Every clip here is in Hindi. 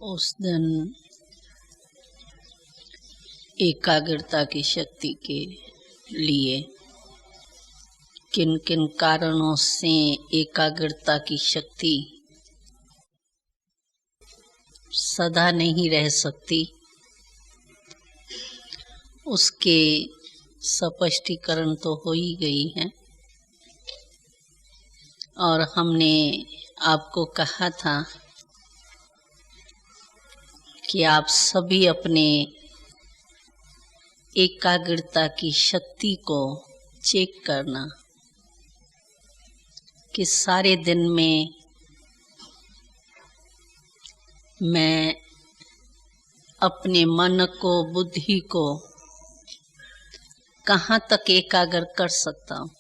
उस दिन एकाग्रता की शक्ति के लिए किन किन कारणों से एकाग्रता की शक्ति सदा नहीं रह सकती, उसके स्पष्टीकरण तो हो ही गई है। और हमने आपको कहा था कि आप सभी अपने एकाग्रता की शक्ति को चेक करना कि सारे दिन में मैं अपने मन को, बुद्धि को कहाँ तक एकाग्र कर सकता हूँ,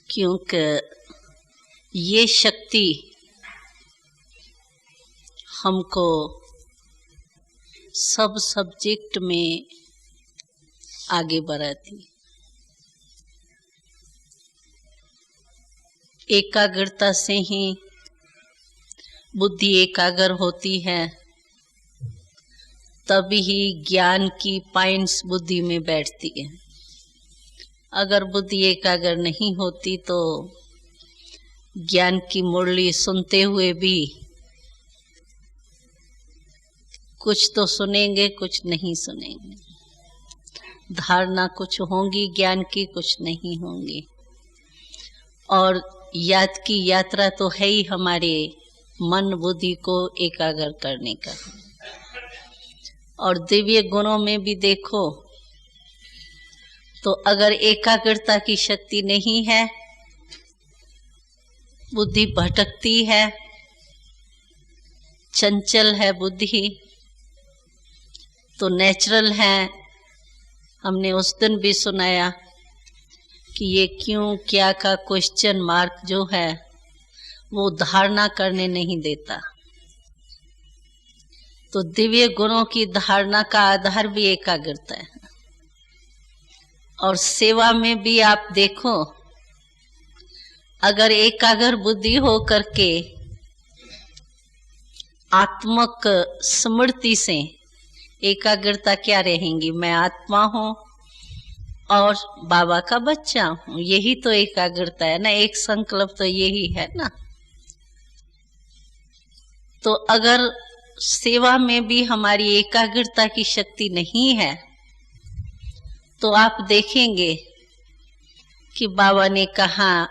क्योंकि ये शक्ति हमको सब सब्जेक्ट में आगे बढ़ाती। एकाग्रता से ही बुद्धि एकाग्र होती है, तभी ही ज्ञान की पॉइंट्स बुद्धि में बैठती है। अगर बुद्धि एकाग्र नहीं होती तो ज्ञान की मुरली सुनते हुए भी कुछ तो सुनेंगे, कुछ नहीं सुनेंगे। धारणा कुछ होंगी ज्ञान की, कुछ नहीं होंगी। और याद की यात्रा तो है ही हमारे मन बुद्धि को एकाग्र करने का। और दिव्य गुणों में भी देखो तो अगर एकाग्रता की शक्ति नहीं है, बुद्धि भटकती है, चंचल है बुद्धि, तो नेचुरल है। हमने उस दिन भी सुनाया कि ये क्यों क्या का क्वेश्चन मार्क जो है वो धारणा करने नहीं देता। तो दिव्य गुणों की धारणा का आधार भी एकाग्रता है। और सेवा में भी आप देखो, अगर एकाग्र बुद्धि हो करके आत्मक स्मृति से एकाग्रता क्या रहेंगी, मैं आत्मा हूँ और बाबा का बच्चा हूँ, यही तो एकाग्रता है ना। एक संकल्प तो यही है ना। तो अगर सेवा में भी हमारी एकाग्रता की शक्ति नहीं है तो आप देखेंगे कि बाबा ने कहा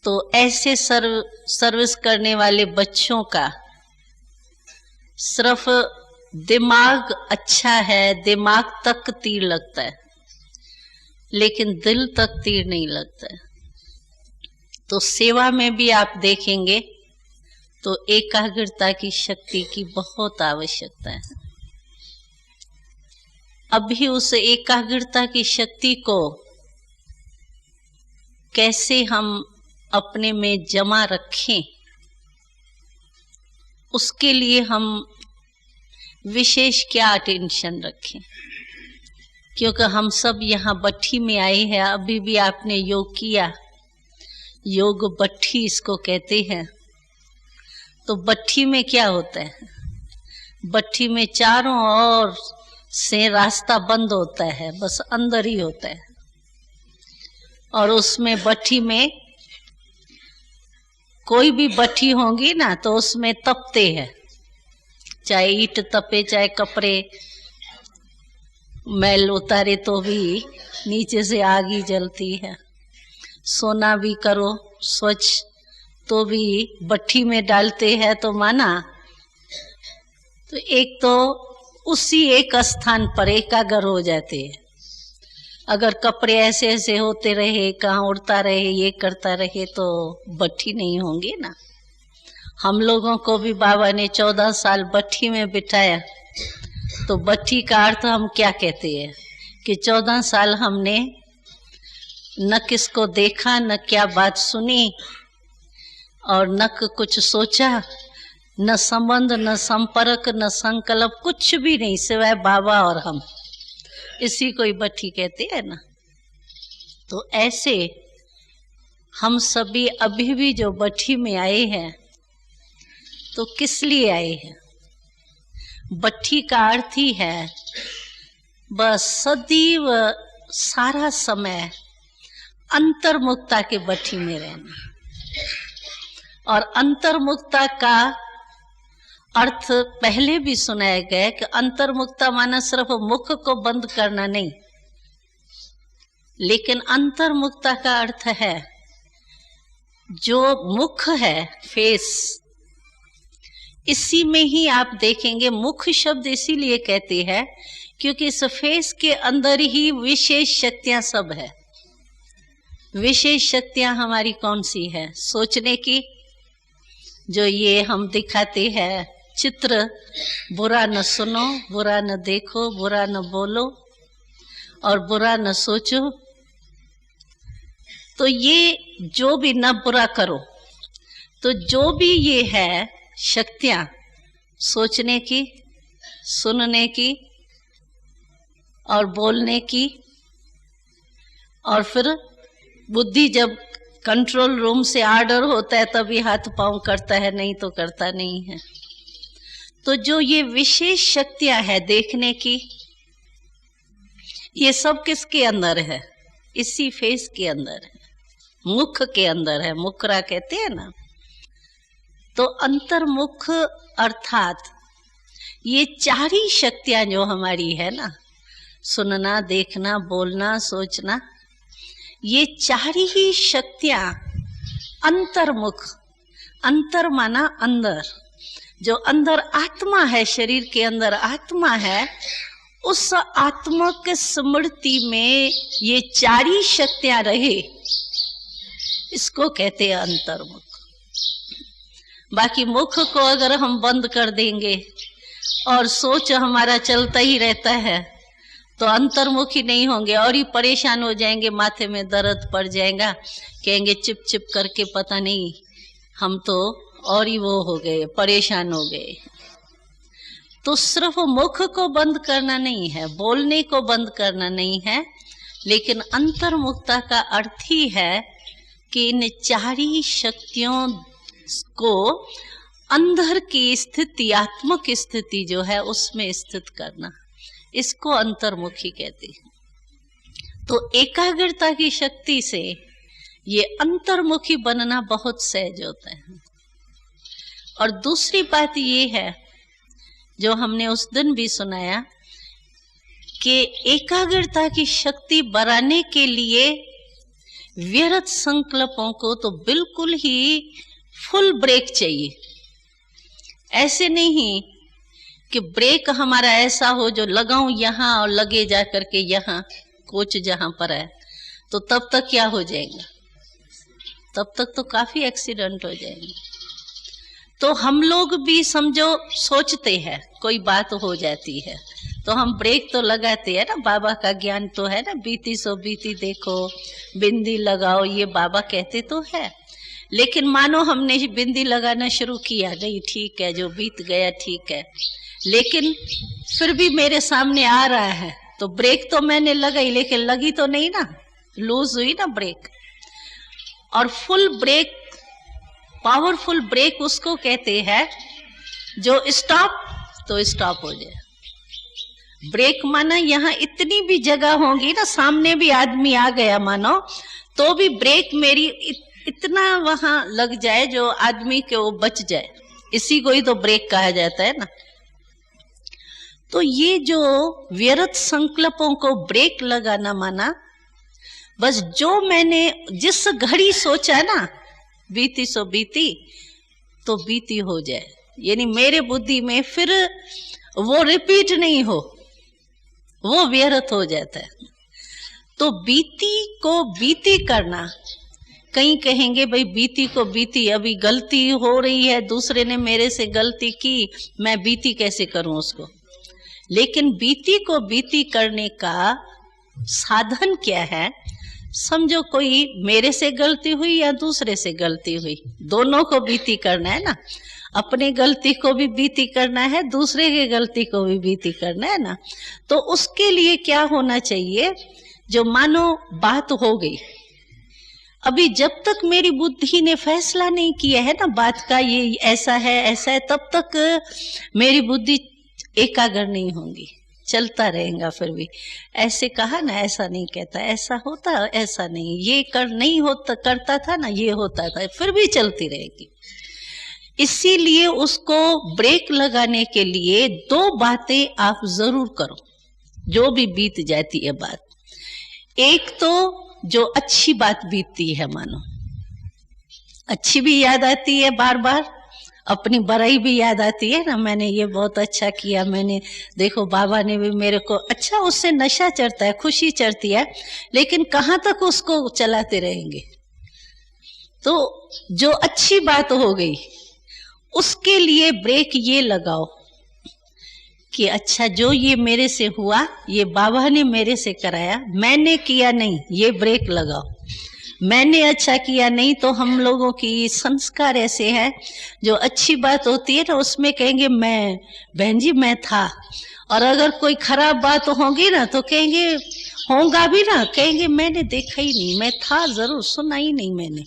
तो ऐसे सर्विस करने वाले बच्चों का सिर्फ दिमाग अच्छा है, दिमाग तक तीर लगता है, लेकिन दिल तक तीर नहीं लगता है। तो सेवा में भी आप देखेंगे तो एकाग्रता की शक्ति की बहुत आवश्यकता है। अभी उस एकाग्रता की शक्ति को कैसे हम अपने में जमा रखें, उसके लिए हम विशेष क्या अटेंशन रखें। क्योंकि हम सब यहाँ बट्ठी में आए हैं। अभी भी आपने योग किया, योग बट्ठी इसको कहते हैं। तो बट्ठी में क्या होता है, बट्ठी में चारों ओर से रास्ता बंद होता है, बस अंदर ही होता है। और उसमें बट्ठी में कोई भी बट्ठी होगी ना तो उसमें तपते हैं, चाहे ईंट तपे, चाहे कपड़े मैल उतारे तो भी नीचे से आग ही जलती है। सोना भी करो स्वच्छ तो भी भट्ठी में डालते हैं तो माना। तो एक तो उसी एक स्थान पर एकाग्र हो जाते हैं। अगर कपड़े ऐसे ऐसे होते रहे, कहाँ उड़ता रहे, ये करता रहे तो भट्ठी नहीं होंगी ना। हम लोगों को भी बाबा ने 14 साल भट्ठी में बिठाया। तो भट्ठी का अर्थ हम क्या कहते हैं कि 14 साल हमने न किसको देखा, न क्या बात सुनी, और न कुछ सोचा, न संबंध, न संपर्क, न संकल्प, कुछ भी नहीं सिवाय बाबा और हम। इसी को ही भट्ठी कहते हैं ना। तो ऐसे हम सभी अभी भी जो भट्ठी में आए हैं तो किस लिए आए हैं? बट्ठी का अर्थ ही है बस सदैव सारा समय अंतर्मुखता के बट्ठी में रहना। और अंतर्मुखता का अर्थ पहले भी सुनाया गया कि अंतर्मुखता माना सिर्फ मुख को बंद करना नहीं, लेकिन अंतर्मुखता का अर्थ है जो मुख है, फेस, इसी में ही आप देखेंगे। मुख शब्द इसीलिए कहते हैं क्योंकि इस फेस के अंदर ही विशेष शक्तियां सब है। विशेष शक्तियां हमारी कौन सी है? सोचने की, जो ये हम दिखाते हैं चित्र, बुरा न सुनो, बुरा न देखो, बुरा न बोलो और बुरा न सोचो। तो ये जो भी न बुरा करो, तो जो भी ये है शक्तियां, सोचने की, सुनने की और बोलने की, और फिर बुद्धि जब कंट्रोल रूम से आर्डर होता है तभी हाथ पांव करता है, नहीं तो करता नहीं है। तो जो ये विशेष शक्तियां है देखने की, ये सब किसके अंदर है? इसी फेस के अंदर है, मुख के अंदर है। मुखरा कहते हैं ना। तो अंतर्मुख अर्थात ये चार ही शक्तियां जो हमारी है ना, सुनना, देखना, बोलना, सोचना, ये चार ही शक्तियां अंतर्मुख, अंतर माना अंदर, जो अंदर आत्मा है, शरीर के अंदर आत्मा है, उस आत्मा के स्मृति में ये चार ही शक्तियां रहे, इसको कहते हैं अंतर्मुख। बाकी मुख को अगर हम बंद कर देंगे और सोच हमारा चलता ही रहता है तो अंतर्मुखी नहीं होंगे और ही परेशान हो जाएंगे, माथे में दर्द पड़ जाएगा, कहेंगे चिप चिप करके पता नहीं हम तो और ही वो हो गए, परेशान हो गए। तो सिर्फ मुख को बंद करना नहीं है, बोलने को बंद करना नहीं है, लेकिन अंतर्मुखता का अर्थ ही है कि इन चार ही शक्तियों को अंदर की स्थिति, आत्मक स्थिति जो है उसमें स्थित करना, इसको अंतर्मुखी कहते हैं। तो एकाग्रता की शक्ति से ये अंतर्मुखी बनना बहुत सहज होता है। और दूसरी बात ये है जो हमने उस दिन भी सुनाया कि एकाग्रता की शक्ति बढ़ाने के लिए व्यर्थ संकल्पों को तो बिल्कुल ही फुल ब्रेक चाहिए। ऐसे नहीं कि ब्रेक हमारा ऐसा हो जो लगाऊं यहां और लगे जा करके यहां, कोच जहां पर है, तो तब तक क्या हो जाएगा? तब तक तो काफी एक्सीडेंट हो जाएंगे। तो हम लोग भी समझो सोचते हैं, कोई बात हो जाती है तो हम ब्रेक तो लगाते हैं ना। बाबा का ज्ञान तो है ना, बीती सो बीती देखो, बिंदी लगाओ, ये बाबा कहते तो है। लेकिन मानो हमने बिंदी लगाना शुरू किया, नहीं ठीक है, जो बीत गया ठीक है, लेकिन फिर भी मेरे सामने आ रहा है तो ब्रेक तो मैंने लगाई, लेकिन लगी तो नहीं ना, लूज हुई ना ब्रेक। और फुल ब्रेक, पावरफुल ब्रेक उसको कहते हैं जो स्टॉप तो स्टॉप हो जाए। ब्रेक माना यहाँ इतनी भी जगह होगी ना, सामने भी आदमी आ गया मानो, तो भी ब्रेक मेरी इतना वहां लग जाए जो आदमी के वो बच जाए, इसी को ही तो ब्रेक कहा जाता है ना। तो ये जो व्यर्थ संकल्पों को ब्रेक लगाना माना, बस जो मैंने जिस घड़ी सोचा ना, बीती सो बीती, तो बीती हो जाए, यानी मेरे बुद्धि में फिर वो रिपीट नहीं हो, वो व्यर्थ हो जाता है। तो बीती को बीती करना, कहीं कहेंगे भाई बीती को बीती, अभी गलती हो रही है, दूसरे ने मेरे से गलती की, मैं बीती कैसे करूं उसको। लेकिन बीती को बीती करने का साधन क्या है? समझो कोई मेरे से गलती हुई या दूसरे से गलती हुई, दोनों को बीती करना है ना। अपने गलती को भी बीती करना है, दूसरे की गलती को भी बीती करना है ना। तो उसके लिए क्या होना चाहिए? जो मानो बात हो गई, अभी जब तक मेरी बुद्धि ने फैसला नहीं किया है ना बात का, ये ऐसा है, तब तक मेरी बुद्धि एकाग्र नहीं होगी, चलता रहेगा। फिर भी ऐसे कहा ना, ऐसा नहीं कहता, ऐसा होता, ऐसा नहीं, ये कर नहीं होता, करता था ना, ये होता था, फिर भी चलती रहेगी। इसीलिए उसको ब्रेक लगाने के लिए 2 बातें आप जरूर करो, जो भी बीत जाती है बात। एक तो जो अच्छी बात बीतती है, मानो अच्छी भी याद आती है, बार बार अपनी बुराई भी याद आती है ना, मैंने ये बहुत अच्छा किया, मैंने देखो बाबा ने भी मेरे को अच्छा, उससे नशा चढ़ता है, खुशी चढ़ती है, लेकिन कहाँ तक उसको चलाते रहेंगे। तो जो अच्छी बात हो गई उसके लिए ब्रेक ये लगाओ कि अच्छा जो ये मेरे से हुआ, ये बाबा ने मेरे से कराया, मैंने किया नहीं, ये ब्रेक लगाओ। मैंने अच्छा किया नहीं, तो हम लोगों की संस्कार ऐसे हैं, जो अच्छी बात होती है ना उसमें कहेंगे मैं, बहन जी मैं था, और अगर कोई खराब बात होगी ना तो कहेंगे, होगा भी ना, कहेंगे मैंने देखा ही नहीं, मैं था जरूर, सुना ही नहीं मैंने।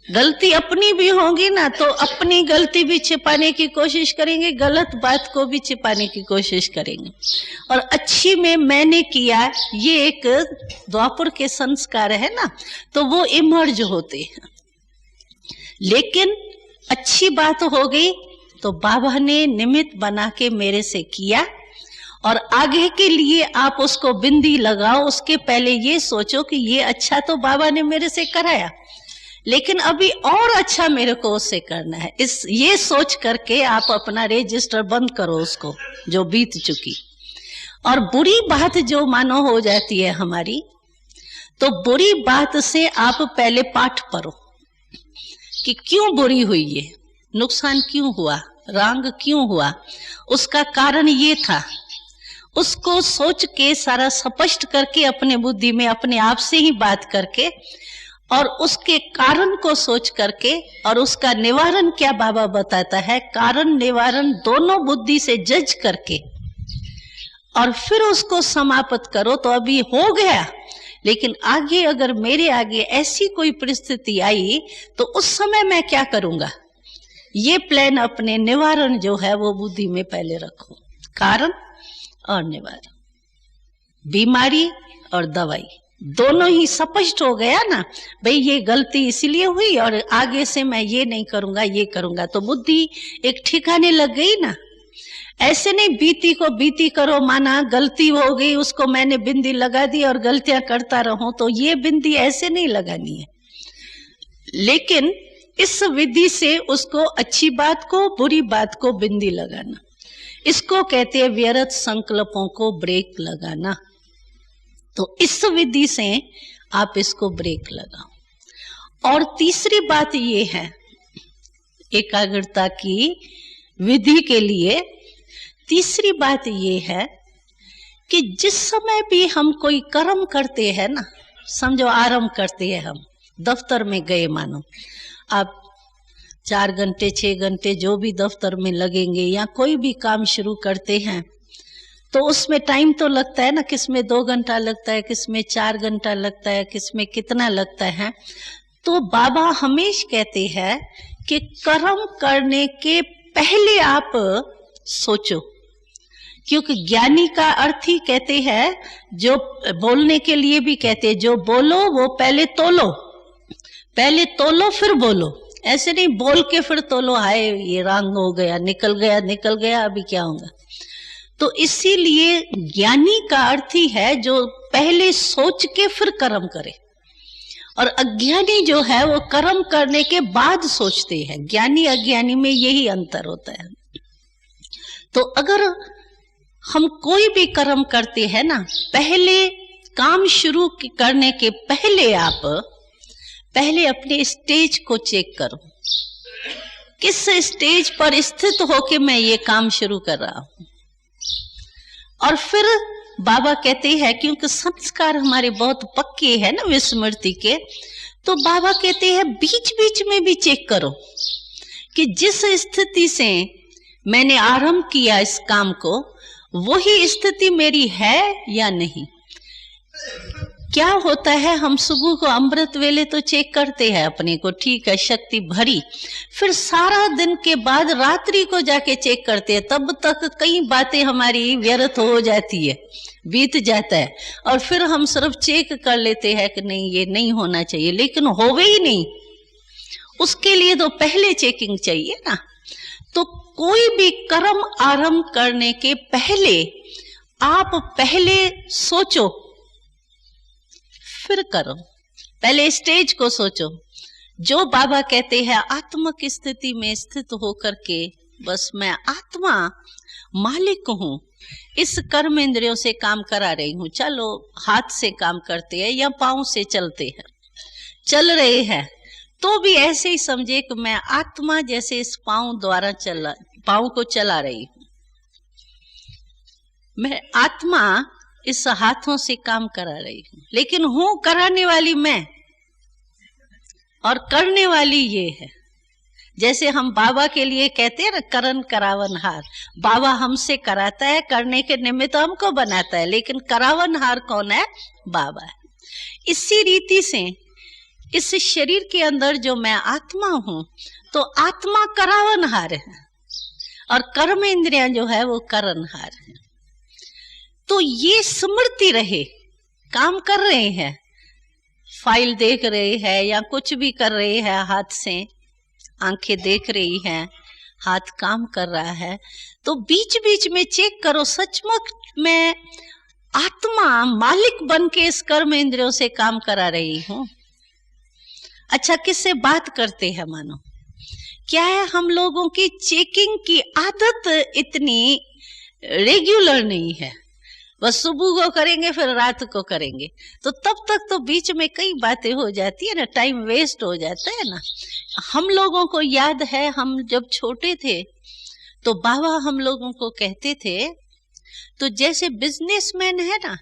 गलती अपनी भी होगी ना तो अपनी गलती भी छिपाने की कोशिश करेंगे, गलत बात को भी छिपाने की कोशिश करेंगे। और अच्छी में मैंने किया, ये एक द्वापर के संस्कार है ना, तो वो इमर्ज होते हैं। लेकिन अच्छी बात हो गई तो बाबा ने निमित्त बना के मेरे से किया, और आगे के लिए आप उसको बिंदी लगाओ। उसके पहले ये सोचो कि ये अच्छा तो बाबा ने मेरे से कराया, लेकिन अभी और अच्छा मेरे को उससे करना है। ये सोच करके आप अपना रजिस्टर बंद करो उसको, जो बीत चुकी। और बुरी बात जो मानो हो जाती है हमारी, तो बुरी बात से आप पहले पाठ पढ़ो कि क्यों बुरी हुई, ये नुकसान क्यों हुआ, रांग क्यों हुआ, उसका कारण ये था। उसको सोच के सारा स्पष्ट करके अपने बुद्धि में अपने आप से ही बात करके, और उसके कारण को सोच करके, और उसका निवारण क्या बाबा बताता है, कारण निवारण दोनों बुद्धि से जज करके, और फिर उसको समाप्त करो। तो अभी हो गया, लेकिन आगे अगर मेरे आगे ऐसी कोई परिस्थिति आई तो उस समय मैं क्या करूंगा, ये प्लान अपने निवारण जो है वो बुद्धि में पहले रखो। कारण और निवारण, बीमारी और दवाई दोनों ही स्पष्ट हो गया ना, भाई ये गलती इसलिए हुई और आगे से मैं ये नहीं करूंगा, ये करूंगा, तो बुद्धि एक ठिकाने लग गई ना। ऐसे नहीं बीती को बीती करो, माना गलती हो गई, उसको मैंने बिंदी लगा दी और गलतियां करता रहूं, तो ये बिंदी ऐसे नहीं लगानी है। लेकिन इस विधि से उसको अच्छी बात को, बुरी बात को बिंदी लगाना, इसको कहते हैं व्यर्थ संकल्पों को ब्रेक लगाना। तो इस विधि से आप इसको ब्रेक लगाओ। और तीसरी बात ये है एकाग्रता की विधि के लिए, तीसरी बात ये है कि जिस समय भी हम कोई कर्म करते हैं ना, समझो आरंभ करते हैं, हम दफ्तर में गए, मानो आप 4 घंटे 6 घंटे जो भी दफ्तर में लगेंगे, या कोई भी काम शुरू करते हैं, तो उसमें टाइम तो लगता है ना, किसमें 2 घंटा लगता है, किसमें 4 घंटा लगता है, किसमें कितना लगता है। तो बाबा हमेशा कहते हैं कि कर्म करने के पहले आप सोचो, क्योंकि ज्ञानी का अर्थ ही कहते हैं, जो बोलने के लिए भी कहते हैं, जो बोलो वो पहले तोलो, पहले तोलो फिर बोलो। ऐसे नहीं बोल के फिर तोलो, हाय ये रंग हो गया, निकल गया, अभी क्या होगा। तो इसीलिए ज्ञानी का अर्थ ही है जो पहले सोच के फिर कर्म करे, और अज्ञानी जो है वो कर्म करने के बाद सोचते हैं। ज्ञानी अज्ञानी में यही अंतर होता है। तो अगर हम कोई भी कर्म करते हैं ना, पहले काम शुरू करने के पहले आप पहले अपने स्टेज को चेक करो, किस स्टेज पर स्थित होके मैं ये काम शुरू कर रहा हूं। और फिर बाबा कहते हैं, क्योंकि संस्कार हमारे बहुत पक्के हैं ना विस्मृति के, तो बाबा कहते हैं बीच बीच में भी चेक करो कि जिस स्थिति से मैंने आरंभ किया इस काम को, वही स्थिति मेरी है या नहीं। क्या होता है, हम सुबह को अमृत वेले तो चेक करते हैं अपने को, ठीक है शक्ति भरी, फिर सारा दिन के बाद रात्रि को जाके चेक करते हैं, तब तक कई बातें हमारी व्यर्थ हो जाती है, बीत जाता है, और फिर हम सिर्फ चेक कर लेते हैं कि नहीं ये नहीं होना चाहिए, लेकिन होवे ही नहीं। उसके लिए तो पहले चेकिंग चाहिए ना। तो कोई भी कर्म आरंभ करने के पहले आप पहले सोचो फिर करो, पहले स्टेज को सोचो। जो बाबा कहते हैं आत्मिक स्थिति में स्थित होकर के बस मैं आत्मा मालिक हूं, इस कर्म इंद्रियों से काम करा रही हूं, चलो हाथ से काम करते हैं या पांव से चलते हैं, चल रहे हैं तो भी ऐसे ही समझे कि मैं आत्मा जैसे इस पांव को चला रही हूं, मैं आत्मा इस हाथों से काम करा रही हूं, लेकिन हूं कराने वाली मैं और करने वाली ये है। जैसे हम बाबा के लिए कहते हैं ना करन करावनहार, बाबा हमसे कराता है, करने के निमित्त हमको बनाता है, लेकिन करावनहार कौन है? बाबा है। इसी रीति से इस शरीर के अंदर जो मैं आत्मा हूं, तो आत्मा करावनहार है और कर्म इंद्रियां जो है वो करनहार है। तो ये स्मृति रहे, काम कर रहे हैं, फाइल देख रहे हैं या कुछ भी कर रहे हैं, हाथ से आंखें देख रही हैं, हाथ काम कर रहा है, तो बीच बीच में चेक करो सचमुच मैं आत्मा मालिक बन के इस कर्म इंद्रियों से काम करा रही हूं। अच्छा, किससे बात करते हैं मानो, क्या है हम लोगों की चेकिंग की आदत इतनी रेगुलर नहीं है, बस सुबह को करेंगे फिर रात को करेंगे, तो तब तक तो बीच में कई बातें हो जाती है ना, टाइम वेस्ट हो जाता है ना। हम लोगों को याद है हम जब छोटे थे तो बाबा हम लोगों को कहते थे, तो जैसे बिजनेसमैन है ना,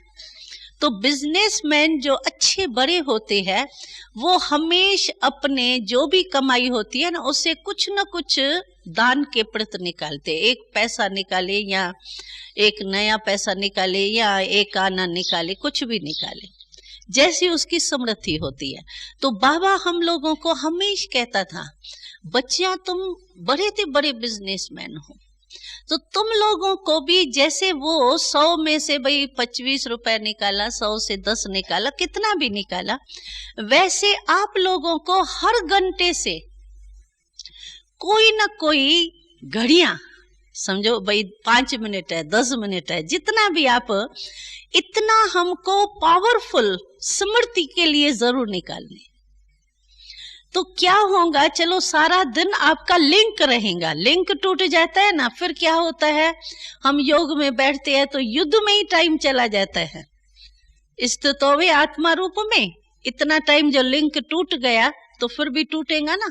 तो बिजनेसमैन जो अच्छे बड़े होते हैं वो हमेशा अपने जो भी कमाई होती है ना उससे कुछ न कुछ दान के प्रति निकालते, एक पैसा निकाले या एक नया पैसा निकाले या एक आना निकाले, कुछ भी निकाले जैसी उसकी समृद्धि होती है। तो बाबा हम लोगों को हमेशा कहता था, बच्चियां तुम बड़े से बड़े बिजनेसमैन हो, तो तुम लोगों को भी जैसे वो 100 में से भाई 25 रुपए निकाला, 100 से 10 निकाला, कितना भी निकाला, वैसे आप लोगों को हर घंटे से कोई ना कोई घड़ियां, समझो भाई 5 मिनट है, 10 मिनट है, जितना भी आप, इतना हमको पावरफुल स्मृति के लिए जरूर निकालने। तो क्या होगा, चलो सारा दिन आपका लिंक रहेगा, लिंक टूट जाता है ना, फिर क्या होता है, हम योग में बैठते हैं तो युद्ध में ही टाइम चला जाता है। स्थितोवे आत्मा रूप में इतना टाइम जो लिंक टूट गया तो फिर भी टूटेगा ना,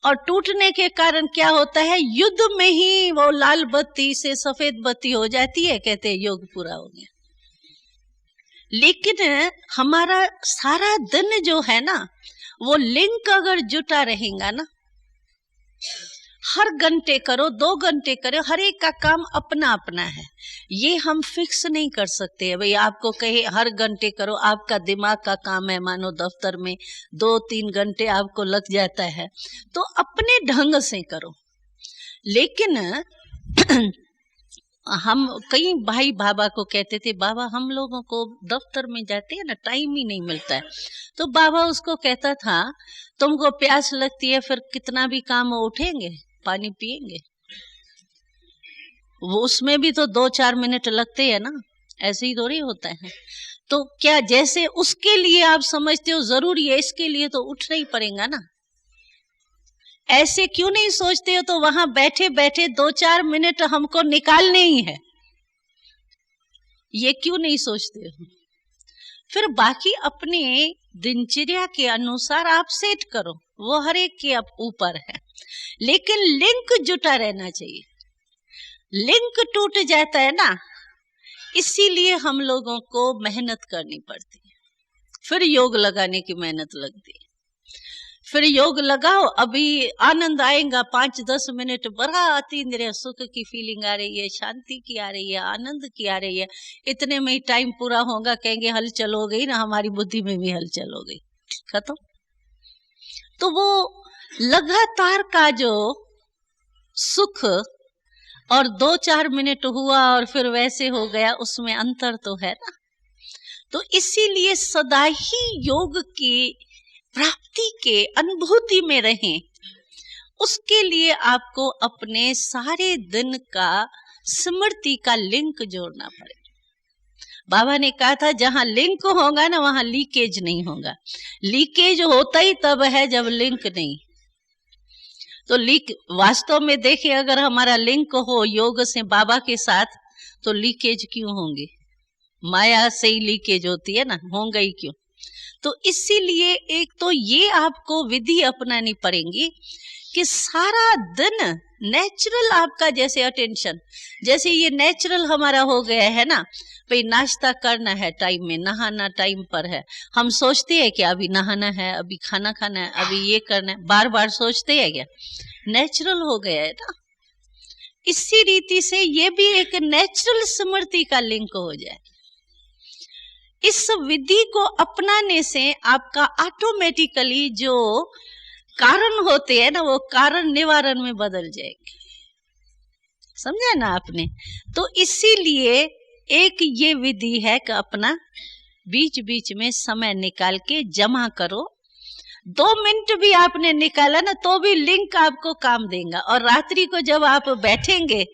और टूटने के कारण क्या होता है, युद्ध में ही वो लाल बत्ती से सफेद बत्ती हो जाती है, कहते हैं योग पूरा हो गया। लेकिन हमारा सारा दिन जो है ना वो लिंक अगर जुटा रहेगा ना, हर घंटे करो, 2 घंटे करो, हर एक का काम अपना अपना है, ये हम फिक्स नहीं कर सकते भाई आपको कहे हर घंटे करो, आपका दिमाग का काम है, मानो दफ्तर में 2-3 घंटे आपको लग जाता है, तो अपने ढंग से करो। लेकिन हम कई भाई बाबा को कहते थे, बाबा हम लोगों को दफ्तर में जाते हैं ना टाइम ही नहीं मिलता है, तो बाबा उसको कहता था तुमको प्यास लगती है, फिर कितना भी काम हो उठेंगे पानी पिएंगे, वो उसमें भी तो 2-4 मिनट लगते हैं ना, ऐसे ही थोड़ी होता है। तो क्या जैसे उसके लिए आप समझते हो जरूरी है, इसके लिए तो उठना ही पड़ेगा ना, ऐसे क्यों नहीं सोचते हो, तो वहां बैठे बैठे 2-4 मिनट हमको निकालने ही है, ये क्यों नहीं सोचते हो। फिर बाकी अपने दिनचर्या के अनुसार आप सेट करो, वो हर एक के ऊपर है, लेकिन लिंक जुटा रहना चाहिए। लिंक टूट जाता है ना, इसीलिए हम लोगों को मेहनत करनी पड़ती है, फिर योग लगाने की मेहनत लगती है, फिर योग लगाओ, अभी आनंद आएगा 5-10 मिनट, बड़ा अतीन्द्रिय सुख की फीलिंग आ रही है, शांति की आ रही है, आनंद की आ रही है। इतने में ही टाइम पूरा होगा, कहेंगे हलचल हो गई ना, हमारी बुद्धि में भी हलचल हो गई, खत्म। तो वो लगातार का जो सुख और 2-4 मिनट हुआ और फिर वैसे हो गया, उसमें अंतर तो है ना। तो इसीलिए सदा ही योग की प्राप्ति के अनुभूति में रहें, उसके लिए आपको अपने सारे दिन का स्मृति का लिंक जोड़ना पड़ेगा। बाबा ने कहा था जहां लिंक होगा ना वहां लीकेज नहीं होगा। लीकेज होता ही तब है जब लिंक नहीं। तो लीक वास्तव में देखिए, अगर हमारा लिंक हो योग से बाबा के साथ, तो लीकेज क्यों होंगे? माया से ही लीकेज होती है ना, होंगे ही क्यों? तो इसीलिए एक तो ये आपको विधि अपनानी पड़ेगी कि सारा दिन नेचुरल आपका जैसे अटेंशन, जैसे ये नेचुरल हमारा हो गया है ना, भाई नाश्ता करना है टाइम में, नहाना टाइम पर है। हम सोचते हैं कि अभी नहाना है, अभी खाना खाना है, अभी ये करना है, बार बार सोचते हैं क्या? नेचुरल हो गया है ना। इसी रीति से ये भी एक नेचुरल स्मृति का लिंक हो जाए। इस विधि को अपनाने से आपका ऑटोमेटिकली जो कारण होते हैं ना, वो कारण निवारण में बदल जाएंगे। समझा ना आपने? तो इसीलिए एक ये विधि है कि अपना बीच बीच में समय निकाल के जमा करो। 2 मिनट भी आपने निकाला ना तो भी लिंक आपको काम देगा। और रात्रि को जब आप बैठेंगे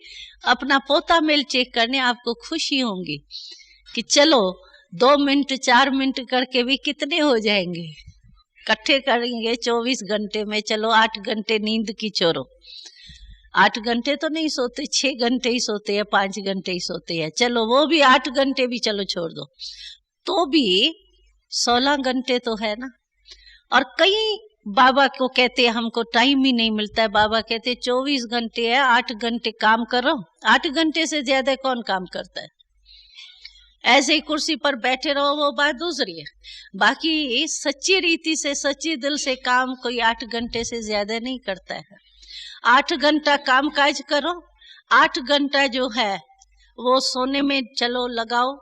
अपना पोता मेल चेक करने, आपको खुशी होगी कि चलो 2 मिनट 4 मिनट करके भी कितने हो जाएंगे, इकट्ठे करेंगे 24 घंटे में। चलो 8 घंटे नींद की छोड़ो, 8 घंटे तो नहीं सोते, 6 घंटे ही सोते हैं, 5 घंटे ही सोते हैं, चलो वो भी 8 घंटे भी चलो छोड़ दो, तो भी 16 घंटे तो है ना। और कई बाबा को कहते हैं हमको टाइम ही नहीं मिलता है, बाबा कहते 24 घंटे है, 8 घंटे काम करो। 8 घंटे से ज्यादा कौन काम करता है? ऐसे ही कुर्सी पर बैठे रहो, वो बात दूसरी है। बाकी सच्ची रीति से, सच्ची दिल से काम कोई 8 घंटे से ज्यादा नहीं करता है। 8 घंटा काम काज करो, 8 घंटा जो है वो सोने में चलो लगाओ,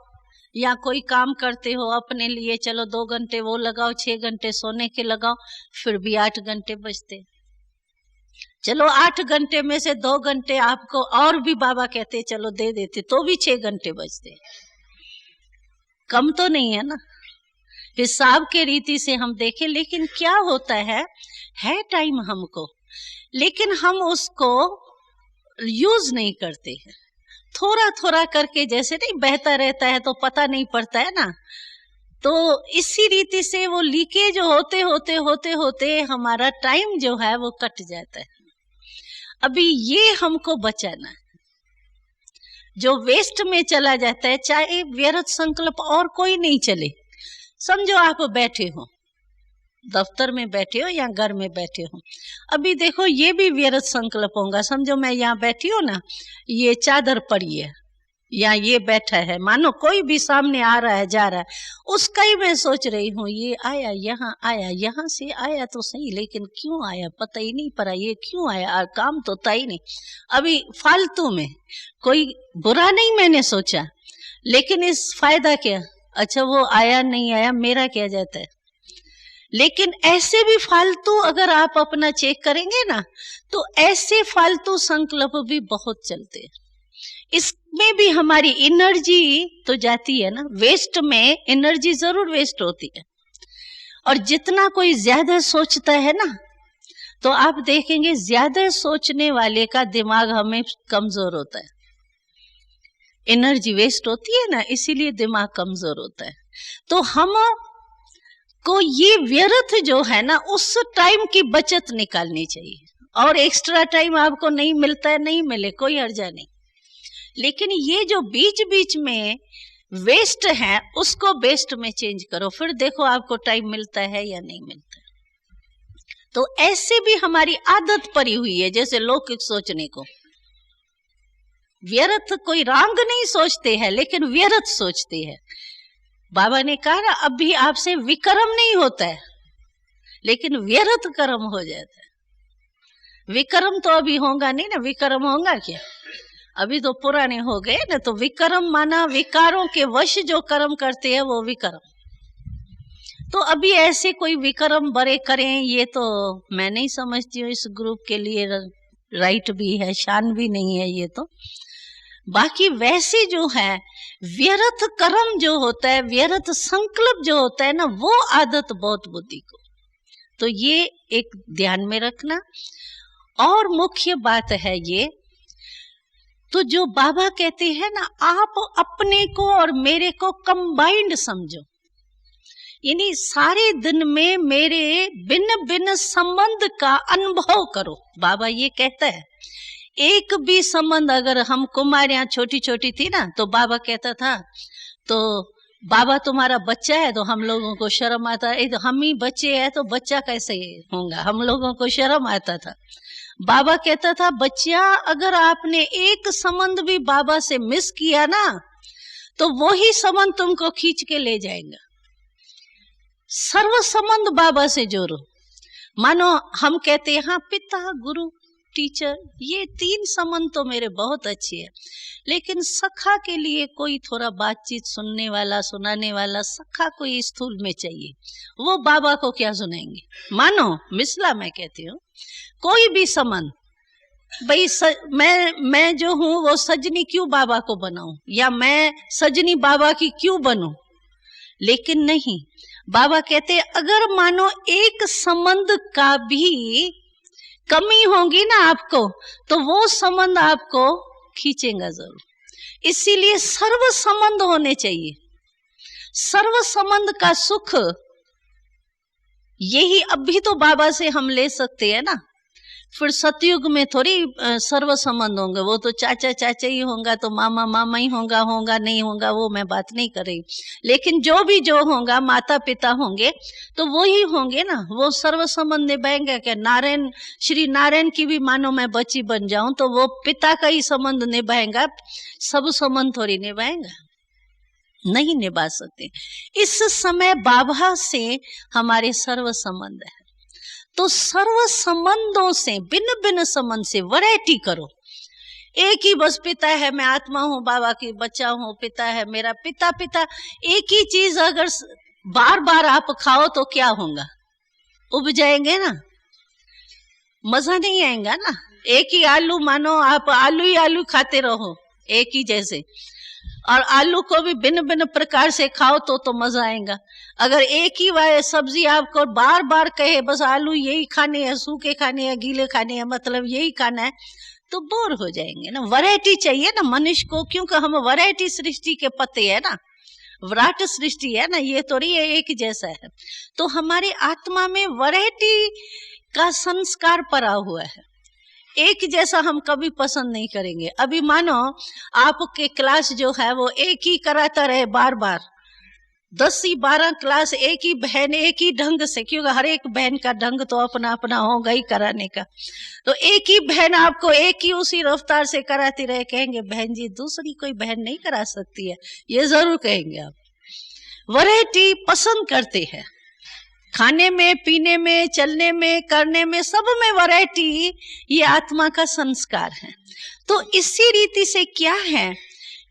या कोई काम करते हो अपने लिए, चलो 2 घंटे वो लगाओ, 6 घंटे सोने के लगाओ, फिर भी 8 घंटे बचते। चलो 8 घंटे में से 2 घंटे आपको और भी बाबा कहते चलो दे देते, तो भी 6 घंटे बचते। कम तो नहीं है ना। हिसाब के रीति से हम देखें, लेकिन क्या होता है टाइम हमको, लेकिन हम उसको यूज नहीं करते हैं। थोड़ा थोड़ा करके जैसे नहीं बहता रहता है तो पता नहीं पड़ता है ना। तो इसी रीति से वो लीकेज होते होते होते होते हमारा टाइम जो है वो कट जाता है। अभी ये हमको बचाना है जो वेस्ट में चला जाता है, चाहे व्यर्थ संकल्प और कोई नहीं चले। समझो आप बैठे हो, दफ्तर में बैठे हो या घर में बैठे हो, अभी देखो ये भी व्यर्थ संकल्प होगा। समझो मैं यहाँ बैठी हूँ ना, ये चादर पड़ी है या ये बैठा है, मानो कोई भी सामने आ रहा है जा रहा है, उसका ही मैं सोच रही हूँ ये आया, यहाँ से आया तो सही, लेकिन क्यों आया पता ही नहीं पड़ा, ये क्यों आया, काम तो था ही नहीं। अभी फालतू में कोई बुरा नहीं मैंने सोचा, लेकिन इस फायदा क्या? अच्छा वो आया नहीं आया मेरा क्या जाता है। लेकिन ऐसे भी फालतू अगर आप अपना चेक करेंगे ना, तो ऐसे फालतू संकल्प भी बहुत चलते हैं। इसमें भी हमारी एनर्जी तो जाती है ना, वेस्ट में एनर्जी जरूर वेस्ट होती है। और जितना कोई ज्यादा सोचता है ना, तो आप देखेंगे ज्यादा सोचने वाले का दिमाग हमें कमजोर होता है। एनर्जी वेस्ट होती है ना, इसीलिए दिमाग कमजोर होता है। तो हम को ये व्यर्थ जो है ना, उस टाइम की बचत निकालनी चाहिए। और एक्स्ट्रा टाइम आपको नहीं मिलता है, नहीं मिले कोई हर्जा नहीं, लेकिन ये जो बीच बीच में वेस्ट है उसको बेस्ट में चेंज करो, फिर देखो आपको टाइम मिलता है या नहीं मिलता है। तो ऐसे भी हमारी आदत पड़ी हुई है जैसे लौकिक सोचने को। व्यर्थ कोई रंग नहीं सोचते हैं, लेकिन व्यर्थ सोचते हैं। बाबा ने कहा ना, अभी आपसे विक्रम नहीं होता है, लेकिन व्यर्थ कर्म हो जाता है। विक्रम तो अभी होगा नहीं ना, विक्रम होगा क्या, अभी तो पुराने हो गए ना। तो विक्रम माना विकारों के वश जो कर्म करते हैं वो विक्रम। तो अभी ऐसे कोई विक्रम बड़े करें, ये तो मैं नहीं समझती हूँ इस ग्रुप के लिए राइट भी है, शान भी नहीं है ये तो। बाकी वैसे जो है व्यर्थ कर्म जो होता है, व्यर्थ संकल्प जो होता है ना, वो आदत बहुत बुद्धि को। तो ये एक ध्यान में रखना। और मुख्य बात है ये, तो जो बाबा कहते हैं ना, आप अपने को और मेरे को कंबाइंड समझो, यानी सारे दिन में मेरे भिन्न भिन्न संबंध का अनुभव करो। बाबा ये कहता है, एक भी संबंध, अगर हम कुमारियां छोटी छोटी थी ना, तो बाबा कहता था, तो बाबा तुम्हारा बच्चा है, तो हम लोगों को शर्म आता है, हम ही बच्चे हैं तो बच्चा कैसे होगा, हम लोगों को शर्म आता था। बाबा कहता था, बच्चा अगर आपने एक संबंध भी बाबा से मिस किया ना, तो वो ही संबंध तुमको खींच के ले जाएगा। सर्व संबंध बाबा से जोड़ो। मानो हम कहते हैं, हाँ पिता गुरु टीचर, ये 3 संबंध तो मेरे बहुत अच्छे हैं, लेकिन सखा के लिए कोई थोड़ा बातचीत सुनने वाला, सुनाने वाला सखा कोई स्थूल में चाहिए। वो बाबा को क्या सुनाएंगे। मानो मिसला मैं कहती हूँ, कोई भी संबंध, भाई मैं जो हूँ वो सजनी क्यों बाबा को बनाऊं, या मैं सजनी बाबा की क्यों बनूं। लेकिन नहीं, बाबा कहते अगर मानो एक संबंध का भी कमी होगी ना आपको, तो वो संबंध आपको खींचेगा जरूर। इसीलिए सर्व संबंध होने चाहिए। सर्व संबंध का सुख यही अभी तो बाबा से हम ले सकते हैं ना, फिर सतयुग में थोड़ी सर्व संबंध होंगे। वो तो चाचा चाचा ही होगा, तो मामा मामा ही होगा नहीं होगा, वो मैं बात नहीं कर रही। लेकिन जो भी जो होगा, माता पिता होंगे तो वो ही होंगे ना, वो सर्व संबंध निभाएंगे क्या। नारायण, श्री नारायण की भी मानो मैं बच्ची बन जाऊं, तो वो पिता का ही संबंध निभाएगा, सब संबंध थोड़ी निभाएगा, नहीं निभा सकते। इस समय बाबा से हमारे सर्व संबंध है। तो सर्व संबंधों से, भिन्न भिन्न संबंध से वैरायटी करो। एक ही बस पिता है, मैं आत्मा हूँ, बाबा की बच्चा हूँ, पिता है मेरा, पिता पिता, एक ही चीज अगर बार बार आप खाओ तो क्या होगा, उब जाएंगे ना, मजा नहीं आएगा ना। एक ही आलू, मानो आप आलू ही आलू खाते रहो एक ही जैसे, और आलू को भी भिन्न भिन्न प्रकार से खाओ तो मजा आएगा। अगर एक ही सब्जी आपको बार बार कहे बस आलू यही खाने हैं, सूखे खाने हैं, गीले खाने हैं, मतलब यही खाना है, तो बोर हो जाएंगे ना। वैरायटी चाहिए ना मनुष्य को, क्योंकि हम वैरायटी सृष्टि के पते है ना, विराट सृष्टि है ना, ये थोड़ी एक जैसा है। तो हमारी आत्मा में वैरायटी का संस्कार पड़ा हुआ है, एक जैसा हम कभी पसंद नहीं करेंगे। अभी मानो आपके क्लास जो है वो एक ही कराता रहे बार बार, 10 ही 12 क्लास एक ही बहन एक ही ढंग से, क्योंकि हर एक बहन का ढंग तो अपना अपना होगा ही कराने का। तो एक ही बहन आपको एक ही उसी रफ्तार से कराती रहे, कहेंगे बहन जी दूसरी कोई बहन नहीं करा सकती है, ये जरूर कहेंगे आप। वैरायटी पसंद करते हैं, खाने में, पीने में, चलने में, करने में, सब में वैरायटी, ये आत्मा का संस्कार है। तो इसी रीति से क्या है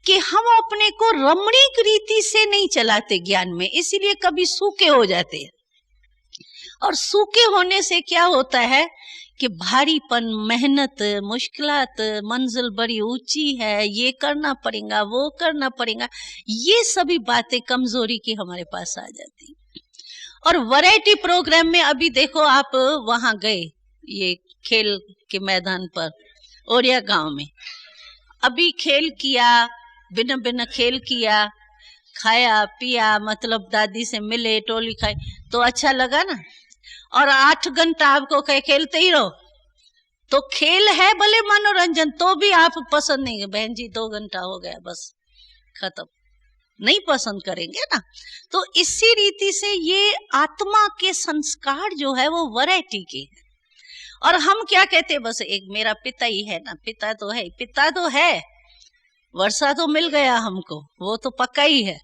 कि हम अपने को रमणीक रीति से नहीं चलाते ज्ञान में, इसीलिए कभी सूखे हो जाते हैं। और सूखे होने से क्या होता है कि भारीपन, मेहनत, मुश्किलात, मंजिल बड़ी ऊंची है, ये करना पड़ेगा, वो करना पड़ेगा, ये सभी बातें कमजोरी की हमारे पास आ जाती। और वैरायटी प्रोग्राम में अभी देखो, आप वहां गए ये खेल के मैदान पर ओरिया गांव में, अभी खेल किया, भिन्न भिन्न खेल किया, खाया पिया, मतलब दादी से मिले, टोली खाई, तो अच्छा लगा ना। और 8 घंटा आपको कहे खेलते ही रहो, तो खेल है भले मनोरंजन, तो भी आप पसंद नहीं है, बहन जी 2 घंटा हो गया बस खत्म, नहीं पसंद करेंगे ना। तो इसी रीति से ये आत्मा के संस्कार जो है वो वैरायटी के है। और हम क्या कहते, बस एक मेरा पिता ही है ना, पिता तो है, पिता तो है, वर्षा तो मिल गया हमको, वो तो पक्का ही है।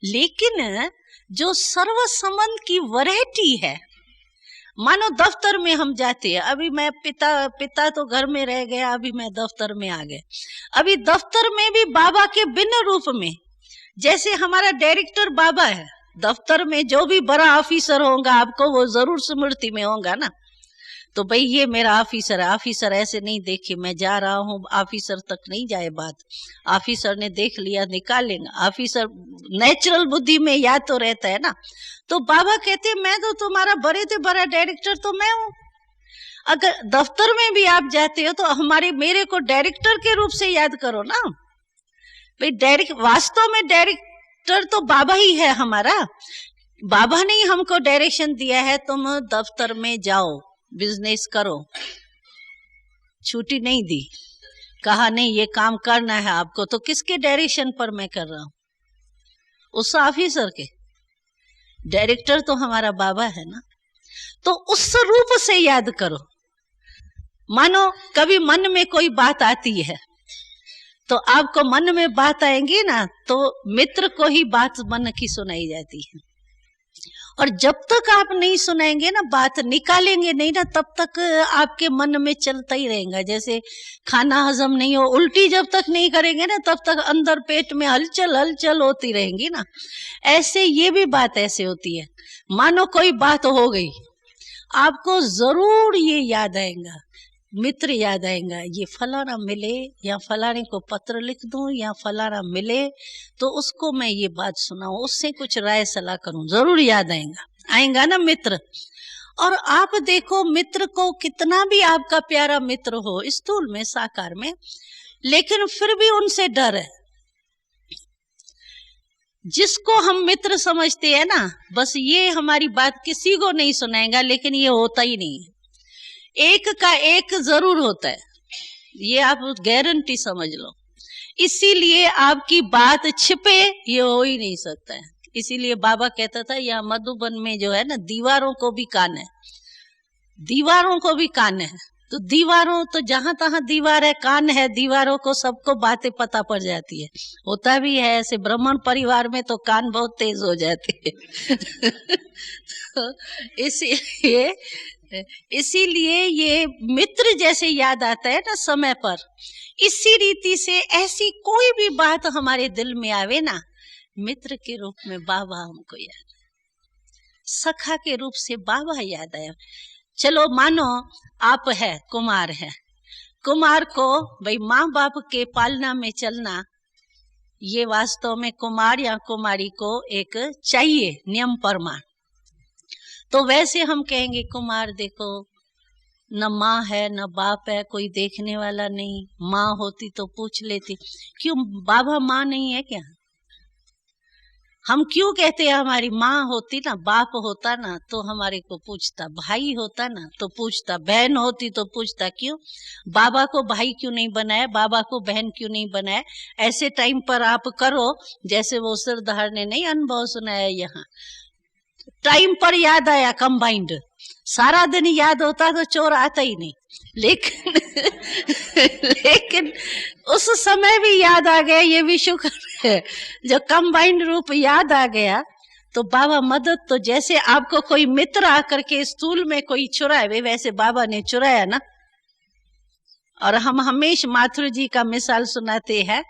लेकिन जो सर्व संबंध की वैरायटी है, मानो दफ्तर में हम जाते हैं, अभी मैं पिता तो घर में रह गया, अभी मैं दफ्तर में आ गए। अभी दफ्तर में भी बाबा के भिन्न रूप में, जैसे हमारा डायरेक्टर बाबा है, दफ्तर में जो भी बड़ा ऑफिसर होगा आपको वो जरूर स्मृति में होगा ना। तो भाई ये मेरा ऑफिसर है, ऑफिसर ऐसे नहीं देखे मैं जा रहा हूँ, ऑफिसर तक नहीं जाए बात, ऑफिसर ने देख लिया निकाल लेगा, ऑफिसर नेचुरल बुद्धि में याद तो रहता है ना। तो बाबा कहते मैं तो तुम्हारा बड़े से बड़ा डायरेक्टर तो मैं हूँ। अगर दफ्तर में भी आप जाते हो तो मेरे को डायरेक्टर के रूप से याद करो ना भाई। वास्तव में डायरेक्टर तो बाबा ही है हमारा। बाबा ने ही हमको डायरेक्शन दिया है, तुम दफ्तर में जाओ, बिजनेस करो, छुट्टी नहीं दी, कहा नहीं ये काम करना है आपको। तो किसके डायरेक्शन पर मैं कर रहा हूं? उस ऑफिसर के। डायरेक्टर तो हमारा बाबा है ना। तो उस रूप से याद करो। मानो कभी मन में कोई बात आती है तो आपको मन में बात आएंगी ना, तो मित्र को ही बात मन की सुनाई जाती है। और जब तक आप नहीं सुनाएंगे ना, बात निकालेंगे नहीं ना, तब तक आपके मन में चलता ही रहेगा। जैसे खाना हजम नहीं हो, उल्टी जब तक नहीं करेंगे ना, तब तक अंदर पेट में हलचल हलचल होती रहेंगी ना। ऐसे ये भी बात ऐसे होती है। मानो कोई बात हो गई, आपको जरूर ये याद आएगा, मित्र याद आएगा, ये फलाना मिले या फलाने को पत्र लिख दूं या फलाना मिले तो उसको मैं ये बात सुनाऊं, उससे कुछ राय सलाह करूं, जरूर याद आएगा ना मित्र। और आप देखो मित्र को, कितना भी आपका प्यारा मित्र हो स्थूल में साकार में, लेकिन फिर भी उनसे डर है। जिसको हम मित्र समझते हैं ना, बस ये हमारी बात किसी को नहीं सुनाएगा, लेकिन ये होता ही नहीं है। एक का एक जरूर होता है, ये आप गारंटी समझ लो। इसीलिए आपकी बात छिपे ये हो ही नहीं सकता है। इसीलिए बाबा कहता था यहाँ मधुबन में जो है ना, दीवारों को भी कान है, दीवारों को भी कान है। तो दीवारों, तो जहां तहां दीवार है, कान है दीवारों को, सबको बातें पता पड़ जाती है। होता भी है ऐसे, ब्राह्मण परिवार में तो कान बहुत तेज हो जाते हैं। तो इसीलिए ये मित्र जैसे याद आता है ना समय पर, इसी रीति से ऐसी कोई भी बात हमारे दिल में आवे ना, मित्र के रूप में बाबा हमको याद, सखा के रूप से बाबा याद आया। चलो मानो आप है कुमार है, कुमार को भाई माँ बाप के पालना में चलना, ये वास्तव में कुमार या कुमारी को एक चाहिए नियम प्रमाण। तो वैसे हम कहेंगे कुमार देखो, न माँ है न बाप है, कोई देखने वाला नहीं, माँ होती तो पूछ लेती, क्यों बाबा माँ नहीं है क्या? हम क्यों कहते हैं हमारी माँ होती ना, बाप होता ना तो हमारे को पूछता, भाई होता ना तो पूछता, बहन होती तो पूछता, क्यों बाबा को भाई क्यों नहीं बनाया, बाबा को बहन क्यों नहीं बनाया? ऐसे टाइम पर आप करो जैसे वो सिरदार ने नहीं अनुभव सुनाया, यहाँ टाइम पर याद आया कंबाइंड, सारा दिन याद होता तो चोर आता ही नहीं, लेकिन उस समय भी याद आ गया, ये भी शुक्र है। जो कंबाइंड रूप याद आ गया तो बाबा मदद, तो जैसे आपको कोई मित्र आकर के स्थूल में कोई चुराए, वैसे बाबा ने चुराया ना। और हम हमेशा माथुर जी का मिसाल सुनाते हैं,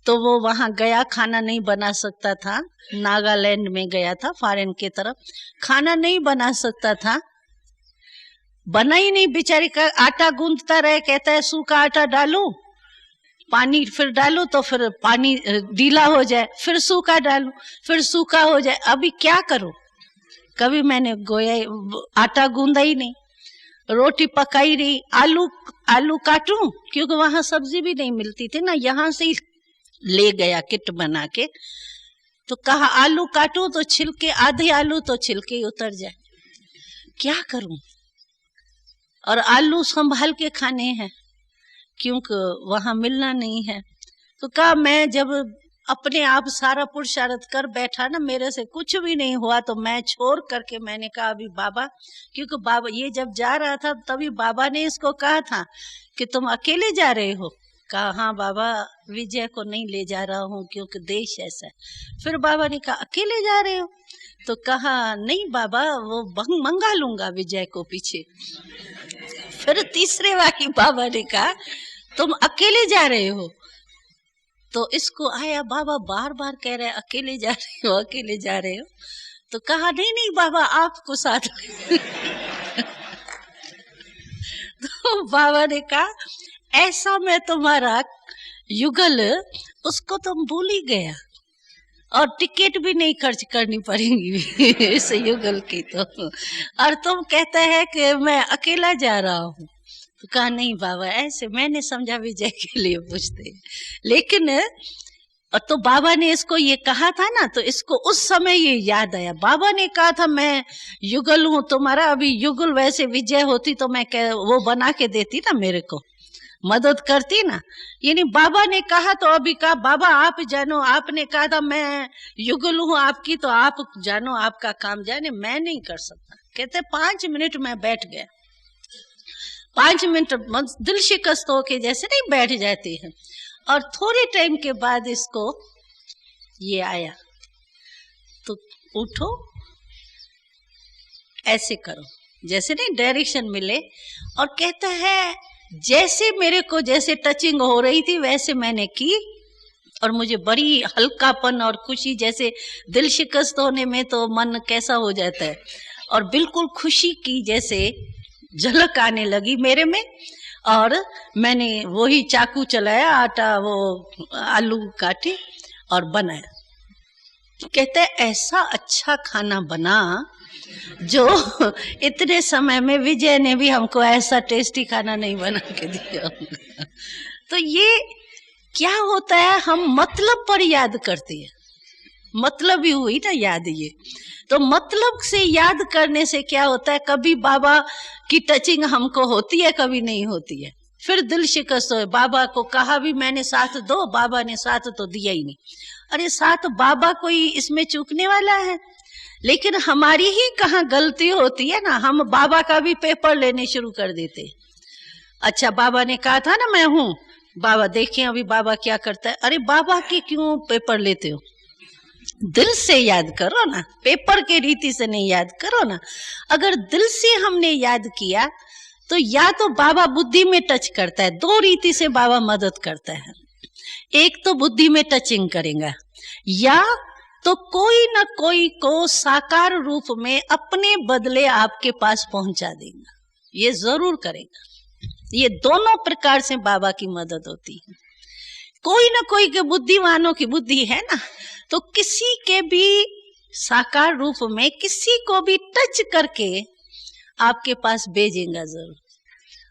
तो वो वहां गया, खाना नहीं बना सकता था, नागालैंड में गया था, फॉरेन के तरफ, खाना नहीं बना सकता था, बना ही नहीं, बेचारे का आटा गूंथता रहे, कहता है सूखा आटा डालूं, पानी फिर डालूं तो फिर पानी ढीला हो जाए, फिर सूखा डालूं, फिर सूखा हो जाए, अभी क्या करूं? कभी मैंने गोया आटा गूंदा ही नहीं, रोटी पकाई रही, आलू काटूं, क्योंकि वहां सब्जी भी नहीं मिलती थी ना, यहाँ से ले गया किट बना के, तो कहा आलू काटूं तो छिलके, आधे आलू तो छिलके उतर जाए, क्या करूं? और आलू संभाल के खाने हैं क्योंकि वहां मिलना नहीं है। तो कहा मैं जब अपने आप सारा पुरुषार्थ कर बैठा ना, मेरे से कुछ भी नहीं हुआ, तो मैं छोड़ करके मैंने कहा अभी बाबा, क्योंकि बाबा ये जब जा रहा था तभी बाबा ने इसको कहा था कि तुम अकेले जा रहे हो? कहा हाँ बाबा, विजय को नहीं ले जा रहा हूँ क्योंकि देश ऐसा है। फिर बाबा ने कहा अकेले जा रहे हो? तो कहा नहीं बाबा, वो मंगा लूंगा विजय को पीछे। फिर तीसरे बार बाबा ने कहा तुम अकेले जा रहे हो? तो इसको आया, बाबा बार बार कह रहे अकेले जा रहे हो, अकेले जा रहे हो। तो कहा नहीं नहीं बाबा, आपको साथ। तो बाबा ने कहा ऐसा मैं तुम्हारा युगल, उसको तुम भूल ही गया, और टिकट भी नहीं खर्च करनी पड़ेगी इस युगल की। तो और तुम कहता है कि मैं अकेला जा रहा हूँ। तो कहा नहीं बाबा, ऐसे मैंने समझा विजय के लिए पूछते, लेकिन तो बाबा ने इसको ये कहा था ना, तो इसको उस समय ये याद आया। बाबा ने कहा था मैं युगल हूँ तुम्हारा, अभी युगल वैसे विजय होती तो मैं वो बना के देती ना, मेरे को मदद करती ना। यानी बाबा ने कहा तो अभी कहा बाबा आप जानो, आपने कहा था मैं युगल हूँ आपकी, तो आप जानो, आपका काम जाने, मैं नहीं कर सकता। कहते 5 मिनट में बैठ गया। 5 मिनट दिल शिकस्त होके जैसे नहीं बैठ जाती है। और थोड़े टाइम के बाद इसको ये आया, तो उठो, ऐसे करो, जैसे नहीं डायरेक्शन मिले। और कहता है जैसे मेरे को जैसे टचिंग हो रही थी वैसे मैंने की, और मुझे बड़ी हल्कापन और खुशी, जैसे दिल शिकस्त होने में तो मन कैसा हो जाता है, और बिल्कुल खुशी की जैसे झलक आने लगी मेरे में। और मैंने वही चाकू चलाया, आटा वो आलू काटे और बनाया। कहते ऐसा अच्छा खाना बना जो इतने समय में विजय ने भी हमको ऐसा टेस्टी खाना नहीं बना के दिया। तो ये क्या होता है, हम मतलब पर याद करते हैं, मतलब ही हुई ना याद। ये तो मतलब से याद करने से क्या होता है, कभी बाबा की टचिंग हमको होती है, कभी नहीं होती है। फिर दिल शिकस्त हो, बाबा को कहा भी मैंने साथ दो, बाबा ने साथ तो दिया ही नहीं। अरे साथ बाबा कोई इसमें चूकने वाला है, लेकिन हमारी ही कहाँ गलती होती है ना, हम बाबा का भी पेपर लेने शुरू कर देते। अच्छा बाबा ने कहा था ना मैं हूँ, बाबा देखें अभी बाबा क्या करता है। अरे बाबा के क्यों पेपर लेते हो, दिल से याद करो ना, पेपर के रीति से नहीं याद करो ना। अगर दिल से हमने याद किया तो या तो बाबा बुद्धि में टच करता है, 2 रीति से बाबा मदद करता है। एक तो बुद्धि में टचिंग करेगा, या तो कोई ना कोई को साकार रूप में अपने बदले आपके पास पहुंचा देगा, ये जरूर करेगा। ये दोनों प्रकार से बाबा की मदद होती है। कोई ना कोई के, बुद्धिमानों की बुद्धि है ना, तो किसी के भी साकार रूप में किसी को भी टच करके आपके पास भेजेगा जरूर,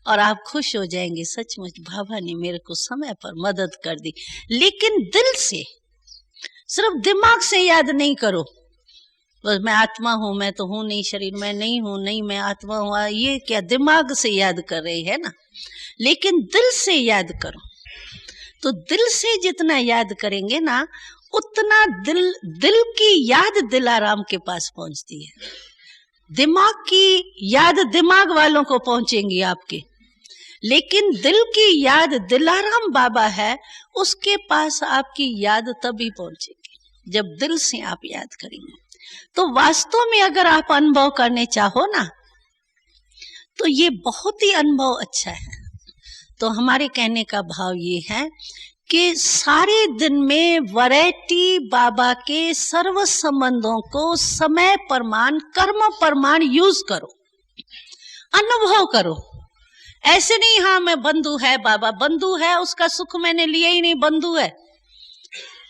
और आप खुश हो जाएंगे, सचमुच बाबा ने मेरे को समय पर मदद कर दी। लेकिन दिल से, सिर्फ दिमाग से याद नहीं करो, बस मैं आत्मा हूं, मैं तो हूं नहीं शरीर, मैं नहीं हूं, नहीं मैं आत्मा हूं, ये क्या दिमाग से याद कर रही है ना। लेकिन दिल से याद करो, तो दिल से जितना याद करेंगे ना, उतना दिल की याद दिलाराम के पास पहुंचती है। दिमाग की याद दिमाग वालों को पहुंचेंगी आपके, लेकिन दिल की याद दिलाराम बाबा है, उसके पास आपकी याद तभी पहुंचेगी जब दिल से आप याद करेंगे। तो वास्तव में अगर आप अनुभव करने चाहो ना, तो ये बहुत ही अनुभव अच्छा है। तो हमारे कहने का भाव ये है कि सारे दिन में वैरायटी बाबा के सर्व संबंधों को समय प्रमाण, कर्म प्रमाण यूज करो, अनुभव करो। ऐसे नहीं हाँ मैं बंधु है, बाबा बंधु है, उसका सुख मैंने लिया ही नहीं, बंधु है,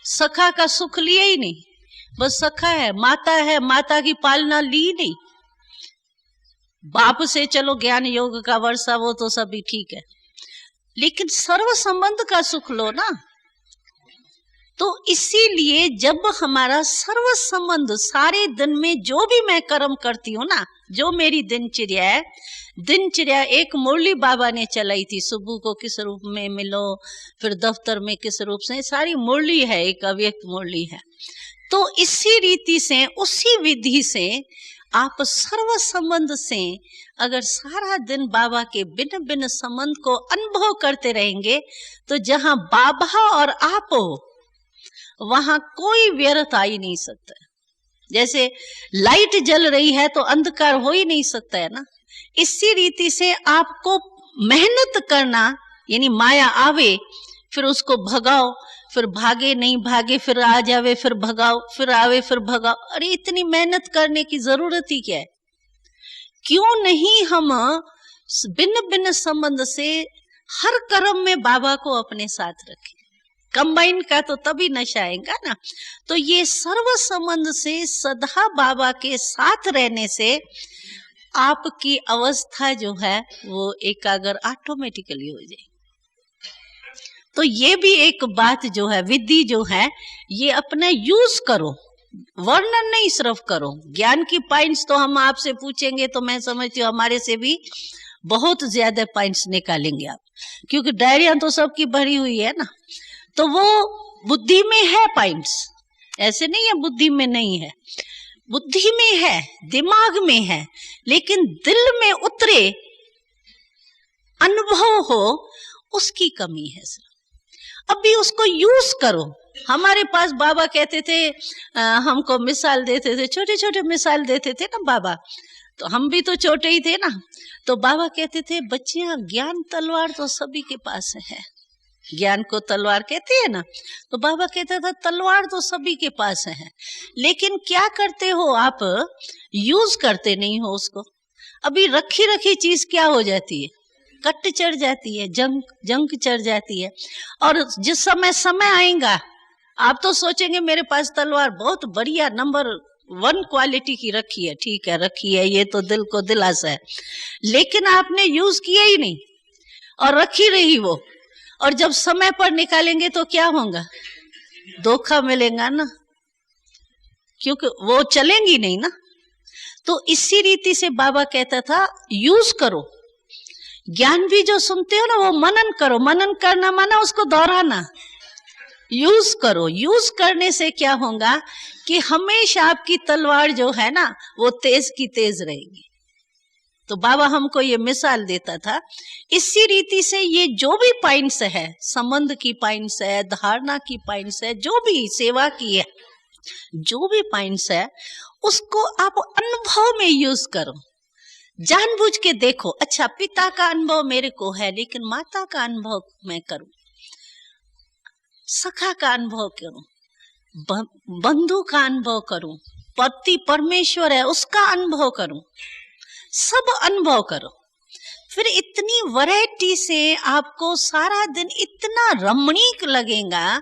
सखा का सुख लिया ही नहीं, बस सखा है, माता की पालना ली नहीं। बाप से चलो ज्ञान योग का वर्षा, वो तो सभी ठीक है, लेकिन सर्व संबंध का सुख लो ना। तो इसीलिए जब हमारा सर्व संबंध, सारे दिन में जो भी मैं कर्म करती हूँ ना, जो मेरी दिनचर्या है, दिनचर्या एक मुरली बाबा ने चलाई थी, सुबह को किस रूप में मिलो, फिर दफ्तर में किस रूप से, सारी मुरली है, एक अव्यक्त मुरली है। तो इसी रीति से, उसी विधि से आप सर्व संबंध से अगर सारा दिन बाबा के भिन्न भिन्न संबंध को अनुभव करते रहेंगे, तो जहां बाबा और आप हो वहां कोई व्यर्थ आ ही नहीं सकता। जैसे लाइट जल रही है तो अंधकार हो ही नहीं सकता है ना। इसी रीति से आपको मेहनत करना, यानी माया आवे फिर उसको भगाओ, फिर भागे नहीं भागे, फिर आ जावे फिर भगाओ, फिर आवे फिर भगाओ। अरे इतनी मेहनत करने की जरूरत ही क्या है? क्यों नहीं हम भिन्न भिन्न संबंध से हर कर्म में बाबा को अपने साथ रखें। कंबाइन का तो तभी नशा आएगा ना। तो ये सर्व संबंध से सदा बाबा के साथ रहने से आपकी अवस्था जो है वो एकाग्र ऑटोमेटिकली हो जाएगी। तो ये भी एक बात जो है, विधि जो है, ये अपना यूज करो, वर्णन नहीं सिर्फ करो। ज्ञान की पॉइंट्स तो हम आपसे पूछेंगे तो मैं समझती हूँ हमारे से भी बहुत ज्यादा पॉइंट्स निकालेंगे आप, क्योंकि डायरियां तो सबकी भरी हुई है ना। तो वो बुद्धि में है पॉइंट्स, ऐसे नहीं है बुद्धि में नहीं है, बुद्धि में है, दिमाग में है, लेकिन दिल में उतरे, अनुभव हो, उसकी कमी है सर। अभी उसको यूज करो। हमारे पास बाबा कहते थे, हमको मिसाल देते थे, छोटे छोटे मिसाल देते थे ना बाबा, तो हम भी तो छोटे ही थे ना। तो बाबा कहते थे बच्चियां, ज्ञान तलवार तो सभी के पास है, ज्ञान को तलवार कहते हैं ना। तो बाबा कहता था तलवार तो सभी के पास है, लेकिन क्या करते हो आप? यूज करते नहीं हो उसको। अभी रखी रखी चीज क्या हो जाती है? कट चढ़ जाती है, जंग चढ़ जाती है। और जिस समय आएगा आप तो सोचेंगे मेरे पास तलवार बहुत बढ़िया नंबर 1 क्वालिटी की रखी है, ठीक है रखी है, ये तो दिल को दिलासा है, लेकिन आपने यूज किया ही नहीं और रखी रही वो। और जब समय पर निकालेंगे तो क्या होगा? धोखा मिलेगा ना, क्योंकि वो चलेंगी नहीं ना। तो इसी रीति से बाबा कहता था यूज करो। ज्ञान भी जो सुनते हो ना वो मनन करो। मनन करना माना उसको दोहराना। यूज करो। यूज करने से क्या होगा कि हमेशा आपकी तलवार जो है ना वो तेज की तेज रहेगी। तो बाबा हमको ये मिसाल देता था। इसी रीति से ये जो भी पॉइंट्स है, संबंध की पॉइंट्स है, धारणा की पॉइंट्स है, जो भी सेवा की है, जो भी पॉइंट्स है, उसको आप अनुभव में यूज करो। जानबूझ के देखो, अच्छा पिता का अनुभव मेरे को है, लेकिन माता का अनुभव मैं करूं, सखा का अनुभव करूं, बंधु का अनुभव करूं, पति परमेश्वर है उसका अनुभव करूं, सब अनुभव करो। फिर इतनी वैरायटी से आपको सारा दिन इतना रमणीक लगेगा,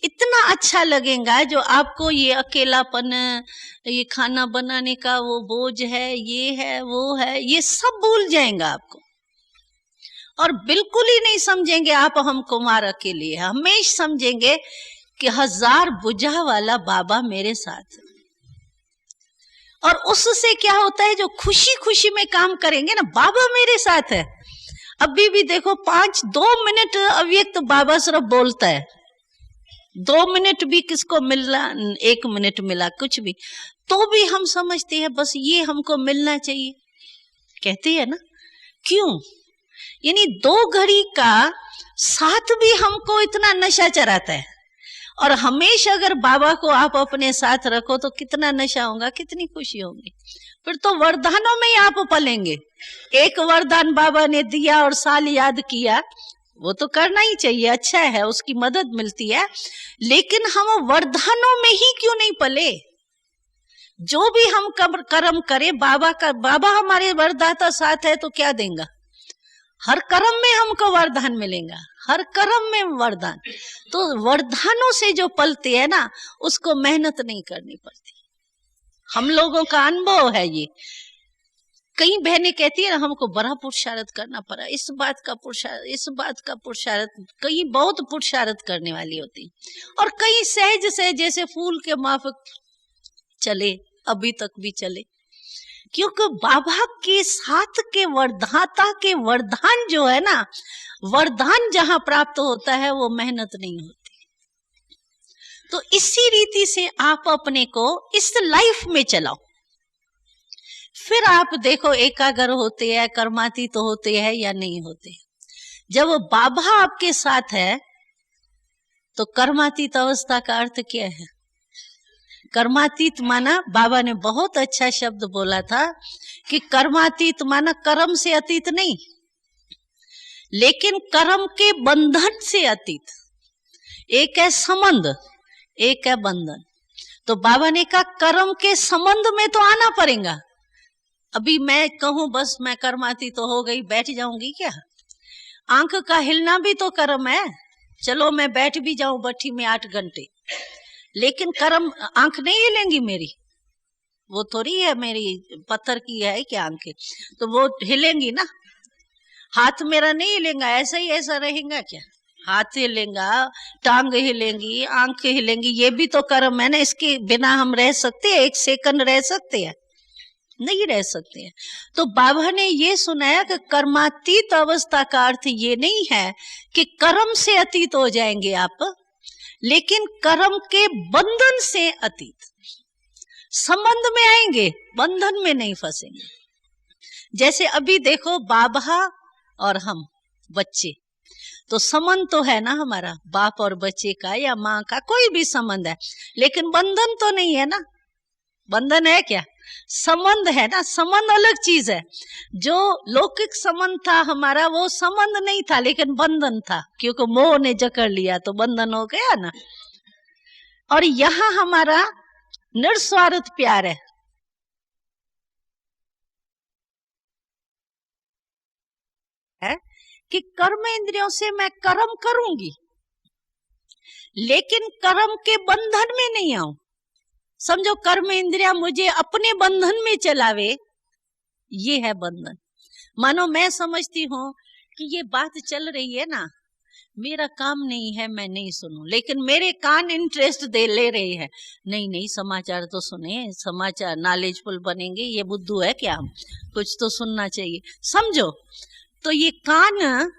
इतना अच्छा लगेगा, जो आपको ये अकेलापन, ये खाना बनाने का वो बोझ है, ये है वो है, ये सब भूल जाएगा आपको। और बिल्कुल ही नहीं समझेंगे आप हम कुमार अकेले हैं, हमेशा समझेंगे कि 1000 बुझा वाला बाबा मेरे साथ। और उससे क्या होता है, जो खुशी खुशी में काम करेंगे ना, बाबा मेरे साथ है। अभी भी देखो 2 मिनट अव्यक्त बाबा सिर्फ बोलता है, 2 मिनट भी किसको मिला, 1 मिनट मिला, कुछ भी, तो भी हम समझते हैं बस ये हमको मिलना चाहिए, कहते हैं ना। क्यों? यानी 2 घड़ी का साथ भी हमको इतना नशा चढ़ाता है। और हमेशा अगर बाबा को आप अपने साथ रखो तो कितना नशा होगा, कितनी खुशी होगी। फिर तो वरदानों में ही आप पलेंगे। एक वरदान बाबा ने दिया और साल याद किया, वो तो करना ही चाहिए, अच्छा है, उसकी मदद मिलती है, लेकिन हम वरदानों में ही क्यों नहीं पले? जो भी हम कर्म करें, बाबा हमारे वरदाता साथ है तो क्या देंगे? हर कर्म में हमको वरदान मिलेगा, हर कर्म में वरदान। तो वरदानों से जो पलते हैं ना, उसको मेहनत नहीं करनी पड़ती। हम लोगों का अनुभव है ये। कई बहनें कहती है हमको बड़ा पुरुषार्थ करना पड़ा, इस बात का पुरुषार्थ, कई बहुत पुरुषार्थ करने वाली होती, और कई सहज सहज जैसे फूल के माफक चले, अभी तक भी चले। क्योंकि बाबा के साथ के वरदाता के वरदान जो है ना, वरदान जहां प्राप्त होता है वो मेहनत नहीं होती। तो इसी रीति से आप अपने को इस लाइफ में चलाओ। फिर आप देखो एकाग्र होते हैं, कर्मातीत होते हैं या नहीं होते। जब बाबा आपके साथ है तो कर्मातीत अवस्था का अर्थ क्या है? कर्मातीत माना, बाबा ने बहुत अच्छा शब्द बोला था कि कर्मातीत माना कर्म से अतीत नहीं, लेकिन कर्म के बंधन से अतीत। एक है संबंध, एक है बंधन। तो बाबा ने कहा कर्म के संबंध में तो आना पड़ेगा। अभी मैं कहूं बस मैं कर्मातीत तो हो गई, बैठ जाऊंगी क्या? आंख का हिलना भी तो कर्म है। चलो मैं बैठ भी जाऊं भट्ठी में 8 घंटे, लेकिन कर्म, आंख नहीं हिलेंगी मेरी, वो थोड़ी है मेरी पत्थर की है क्या आंखें, तो वो हिलेंगी ना। हाथ मेरा नहीं हिलेगा, ऐसा ही ऐसा रहेगा क्या? हाथ हिलेगा, टांग हिलेंगी, आंख हिलेंगी, ये भी तो कर्म है ना। इसके बिना हम रह सकते हैं? 1 सेकंड रह सकते हैं? नहीं रह सकते हैं। तो बाबा ने ये सुनाया कि कर्मातीत अवस्था का अर्थ ये नहीं है कि कर्म से अतीत हो जाएंगे आप, लेकिन कर्म के बंधन से अतीत, संबंध में आएंगे, बंधन में नहीं फंसेंगे। जैसे अभी देखो बाबा और हम बच्चे, तो संबंध तो है ना हमारा, बाप और बच्चे का या माँ का कोई भी संबंध है, लेकिन बंधन तो नहीं है ना। बंधन है क्या? संबंध है ना। संबंध अलग चीज है। जो लौकिक संबंध था हमारा वो संबंध नहीं था, लेकिन बंधन था, क्योंकि मोह ने जकड़ लिया तो बंधन हो गया ना। और यहाँ हमारा निस्वार्थ प्यार है कि कर्म इंद्रियों से मैं कर्म करूंगी, लेकिन कर्म के बंधन में नहीं आऊं। समझो कर्म इंद्रिया मुझे अपने बंधन में चलावे, ये है बंधन। मानो मैं समझती हूँ कि ये बात चल रही है ना, मेरा काम नहीं है मैं नहीं सुनूं, लेकिन मेरे कान इंटरेस्ट दे ले रहे हैं, नहीं नहीं समाचार तो सुने, समाचार नॉलेजफुल बनेंगे, ये बुद्धू है क्या, हम कुछ तो सुनना चाहिए। समझो, तो ये कान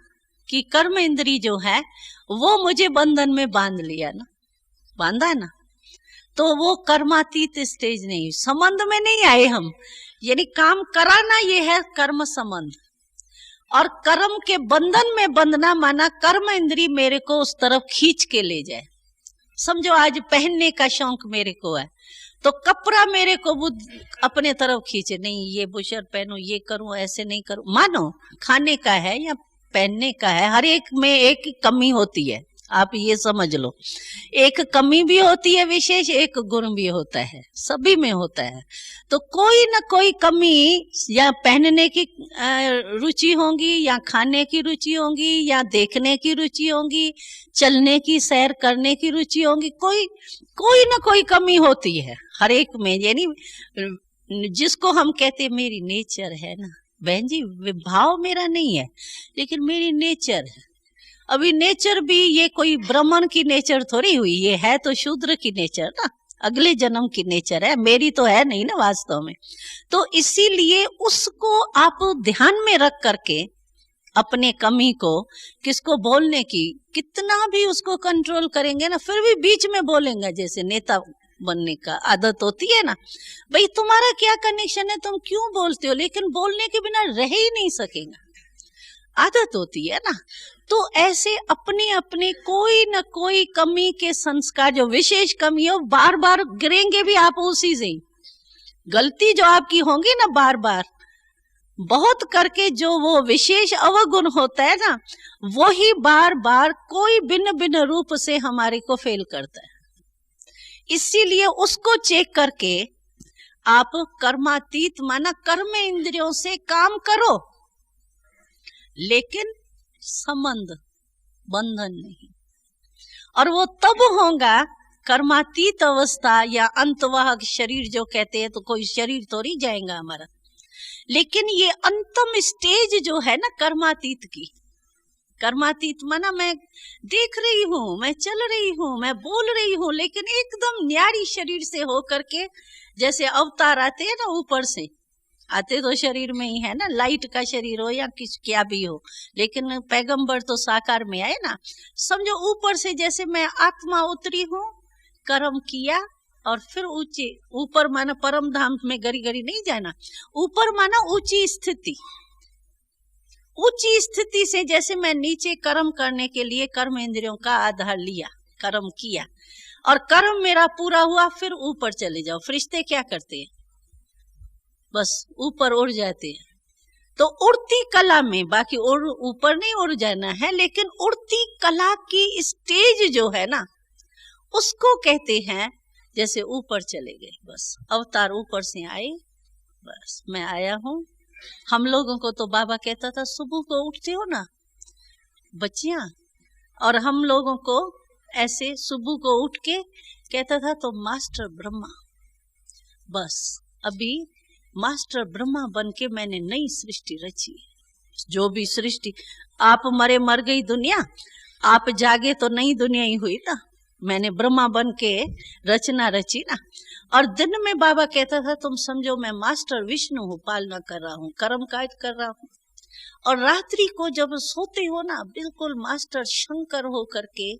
की कर्म इंद्री जो है वो मुझे बंधन में बांध लिया ना, बांधा ना। तो वो कर्मातीत स्टेज नहीं, संबंध में नहीं आए हम, यानी काम कराना ये है कर्म संबंध। और कर्म के बंधन में बंधना माना कर्म इंद्री मेरे को उस तरफ खींच के ले जाए। समझो आज पहनने का शौक मेरे को है, तो कपड़ा मेरे को अपने तरफ खींचे, नहीं ये बुशर्ट पहनूं, ये करूं, ऐसे नहीं करूं। मानो खाने का है या पहनने का है, हर एक में एक कमी होती है, आप ये समझ लो। एक कमी भी होती है विशेष, एक गुण भी होता है, सभी में होता है। तो कोई ना कोई कमी या पहनने की रुचि होगी, या खाने की रुचि होगी, या देखने की रुचि होगी, चलने की सैर करने की रुचि होगी, कोई ना कोई कमी होती है हर एक में। यानी जिसको हम कहते मेरी नेचर है ना, बहन जी भाव मेरा नहीं है, लेकिन मेरी नेचर है। अभी नेचर भी ये कोई ब्राह्मण की नेचर थोड़ी हुई, ये है तो शूद्र की नेचर ना, अगले जन्म की नेचर है, मेरी तो है नहीं ना वास्तव में। तो इसीलिए उसको आप ध्यान में रख करके अपने कमी को, किसको बोलने की, कितना भी उसको कंट्रोल करेंगे ना, फिर भी बीच में बोलेंगे। जैसे नेता बनने का आदत होती है ना, भाई तुम्हारा क्या कनेक्शन है, तुम क्यों बोलते हो, लेकिन बोलने के बिना रह ही नहीं सकेगा, आदत होती है ना। तो ऐसे अपने अपने कोई न कोई कमी के संस्कार, जो विशेष कमी हो, बार बार गिरेंगे भी आप उसी से ही। गलती जो आपकी होगी ना बार बार बहुत करके, जो वो विशेष अवगुण होता है ना, वो ही बार बार कोई भिन्न भिन्न रूप से हमारे को फेल करता है। इसीलिए उसको चेक करके आप कर्मातीत माना कर्म इंद्रियों से काम करो, लेकिन संबंध बंधन नहीं। और वो तब होगा कर्मातीत अवस्था या अंतवाहक शरीर जो कहते हैं, तो कोई शरीर तो नहीं जाएगा हमारा, लेकिन ये अंतिम स्टेज जो है ना कर्मातीत की, कर्मातीत माना मैं देख रही हूँ, मैं चल रही हूँ, मैं बोल रही हूँ, लेकिन एकदम न्यारी शरीर से होकर के, जैसे अवतार आते हैं ना ऊपर से आते तो शरीर में ही है ना, लाइट का शरीर हो या किस क्या भी हो, लेकिन पैगंबर तो साकार में आए ना। समझो ऊपर से जैसे मैं आत्मा उतरी हूँ, कर्म किया, और फिर ऊंचे ऊपर माना परम धाम में गरी गरी नहीं जाना, ऊपर माना ऊंची स्थिति। ऊंची स्थिति से जैसे मैं नीचे कर्म करने के लिए कर्म इंद्रियों का आधार लिया, कर्म किया, और कर्म मेरा पूरा हुआ, फिर ऊपर चले जाओ। फरिश्ते क्या करते हैं? बस ऊपर उड़ जाते हैं। तो उड़ती कला में, बाकी ऊपर नहीं उड़ जाना है, लेकिन उड़ती कला की स्टेज जो है ना, उसको कहते हैं जैसे ऊपर चले गए। बस अवतार ऊपर से आए, बस मैं आया हूं। हम लोगों को तो बाबा कहता था सुबह को उठते हो ना बच्चियां, और हम लोगों को ऐसे सुबह को उठ के कहता था तो मास्टर ब्रह्मा। बस अभी मास्टर ब्रह्मा बन के मैंने नई सृष्टि रची। जो भी सृष्टि, आप मरे मर गई दुनिया, आप जागे तो नई दुनिया ही हुई ना। मैंने ब्रह्मा बन के रचना रची ना। और दिन में बाबा कहता था तुम समझो मैं मास्टर विष्णु हूँ, पालना कर रहा हूँ, कर्म काज कर रहा हूँ। और रात्रि को जब सोते हो ना, बिल्कुल मास्टर शंकर हो करके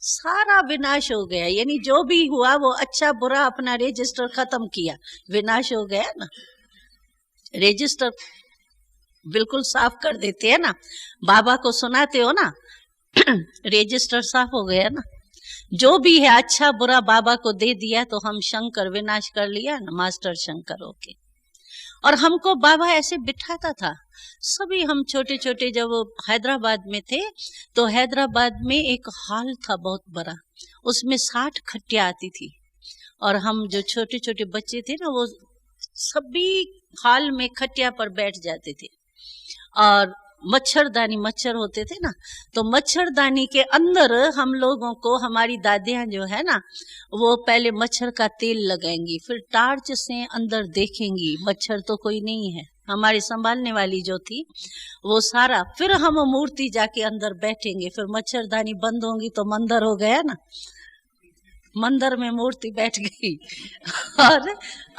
सारा विनाश हो गया। यानी जो भी हुआ वो अच्छा बुरा अपना रजिस्टर खत्म किया, विनाश हो गया ना। रजिस्टर बिल्कुल साफ कर देते हैं ना, बाबा को सुनाते हो ना रजिस्टर साफ हो गया ना। जो भी है अच्छा बुरा बाबा को दे दिया, तो हम शंकर विनाश कर लिया ना, मास्टर शंकर होके। और हमको बाबा ऐसे बिठाता था, सभी हम छोटे छोटे जब हैदराबाद में थे, तो हैदराबाद में एक हॉल था बहुत बड़ा, उसमें 60 खटिया आती थी। और हम जो छोटे छोटे बच्चे थे ना, वो सभी हॉल में खटिया पर बैठ जाते थे। और मच्छरदानी, मच्छर होते थे ना, तो मच्छरदानी के अंदर हम लोगों को हमारी दादियां जो है ना, वो पहले मच्छर का तेल लगाएंगी, फिर टार्च से अंदर देखेंगी मच्छर तो कोई नहीं है। हमारी संभालने वाली जो थी वो सारा, फिर हम मूर्ति जाके अंदर बैठेंगे, फिर मच्छरदानी बंद होंगी तो मंदिर हो गया ना, मंदिर में मूर्ति बैठ गई।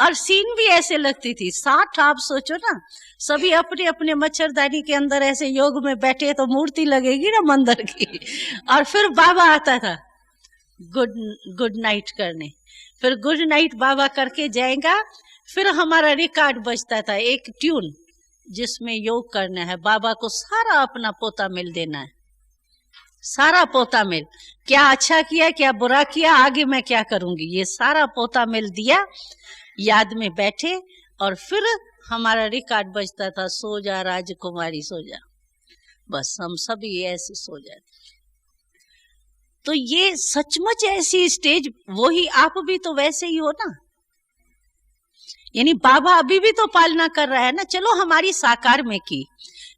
और सीन भी ऐसे लगती थी 60, आप सोचो ना, सभी अपने अपने मच्छरदानी के अंदर ऐसे योग में बैठे, तो मूर्ति लगेगी ना मंदिर की। और फिर बाबा आता था गुड नाइट करने, फिर गुड नाइट बाबा करके जाएगा, फिर हमारा रिकॉर्ड बजता था, एक ट्यून जिसमें योग करना है। बाबा को सारा अपना पोता मिल देना है, सारा पोता मिल, क्या अच्छा किया क्या बुरा किया, आगे मैं क्या करूंगी, ये सारा पोता मिल दिया, याद में बैठे। और फिर हमारा रिकॉर्ड बजता था, सो जा राजकुमारी सो जा। बस हम सभी ऐसे सो जाते। तो ये सचमुच ऐसी स्टेज, वही आप भी तो वैसे ही हो ना। यानी बाबा अभी भी तो पालना कर रहा है ना। चलो हमारी साकार में की,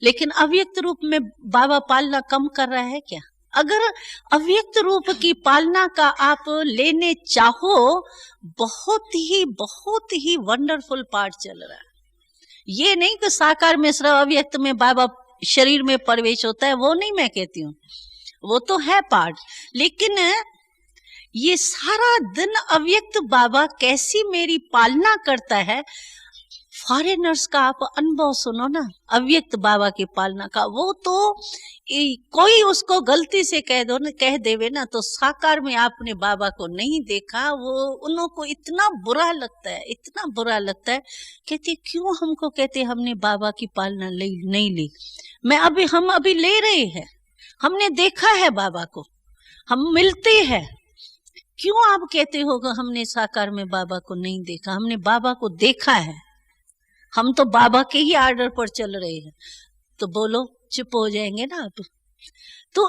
लेकिन अव्यक्त रूप में बाबा पालना कम कर रहा है क्या? अगर अव्यक्त रूप की पालना का आप लेने चाहो, बहुत ही वंडरफुल पार्ट चल रहा है। ये नहीं कि साकार में सिर्फ अव्यक्त में बाबा शरीर में प्रवेश होता है, वो नहीं मैं कहती हूँ, वो तो है पार्ट। लेकिन ये सारा दिन अव्यक्त बाबा कैसी मेरी पालना करता है। फॉरेनर्स का आप अनुभव सुनो ना, अव्यक्त बाबा की पालना का। वो तो कोई उसको गलती से कह देवे ना, तो साकार में आपने बाबा को नहीं देखा, वो उनको इतना बुरा लगता है, इतना बुरा लगता है। कहते क्यों हमको कहते हमने बाबा की पालना नहीं ली। हम अभी ले रहे हैं, हमने देखा है बाबा को, हम मिलते हैं। क्यों आप कहते हो कि हमने साकार में बाबा को नहीं देखा? हमने बाबा को देखा है, हम तो बाबा के ही आर्डर पर चल रहे हैं। तो बोलो, चुप हो जाएंगे ना आप? तो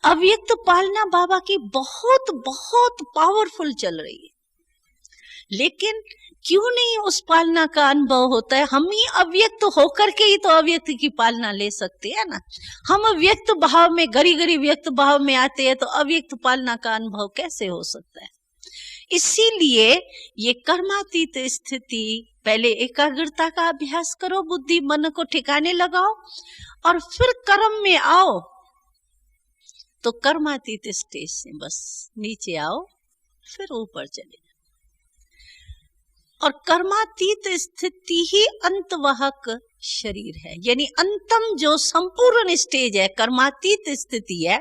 अव्यक्त पालना बाबा की बहुत पावरफुल चल रही है। लेकिन क्यों नहीं उस पालना का अनुभव होता है? हम ही अव्यक्त होकर के ही तो अव्यक्त की पालना ले सकते हैं ना। हम व्यक्त भाव में, गरी व्यक्त भाव में आते हैं, तो अव्यक्त पालना का अनुभव कैसे हो सकता है? इसीलिए ये कर्मातीत स्थिति, पहले एकाग्रता का अभ्यास करो, बुद्धि मन को ठिकाने लगाओ, और फिर कर्म में आओ। तो कर्मातीत स्टेज से बस नीचे आओ, फिर ऊपर चले जाओ। और कर्मातीत स्थिति ही अंतवाहक शरीर है। यानी अंतम जो संपूर्ण स्टेज है, कर्मातीत स्थिति है,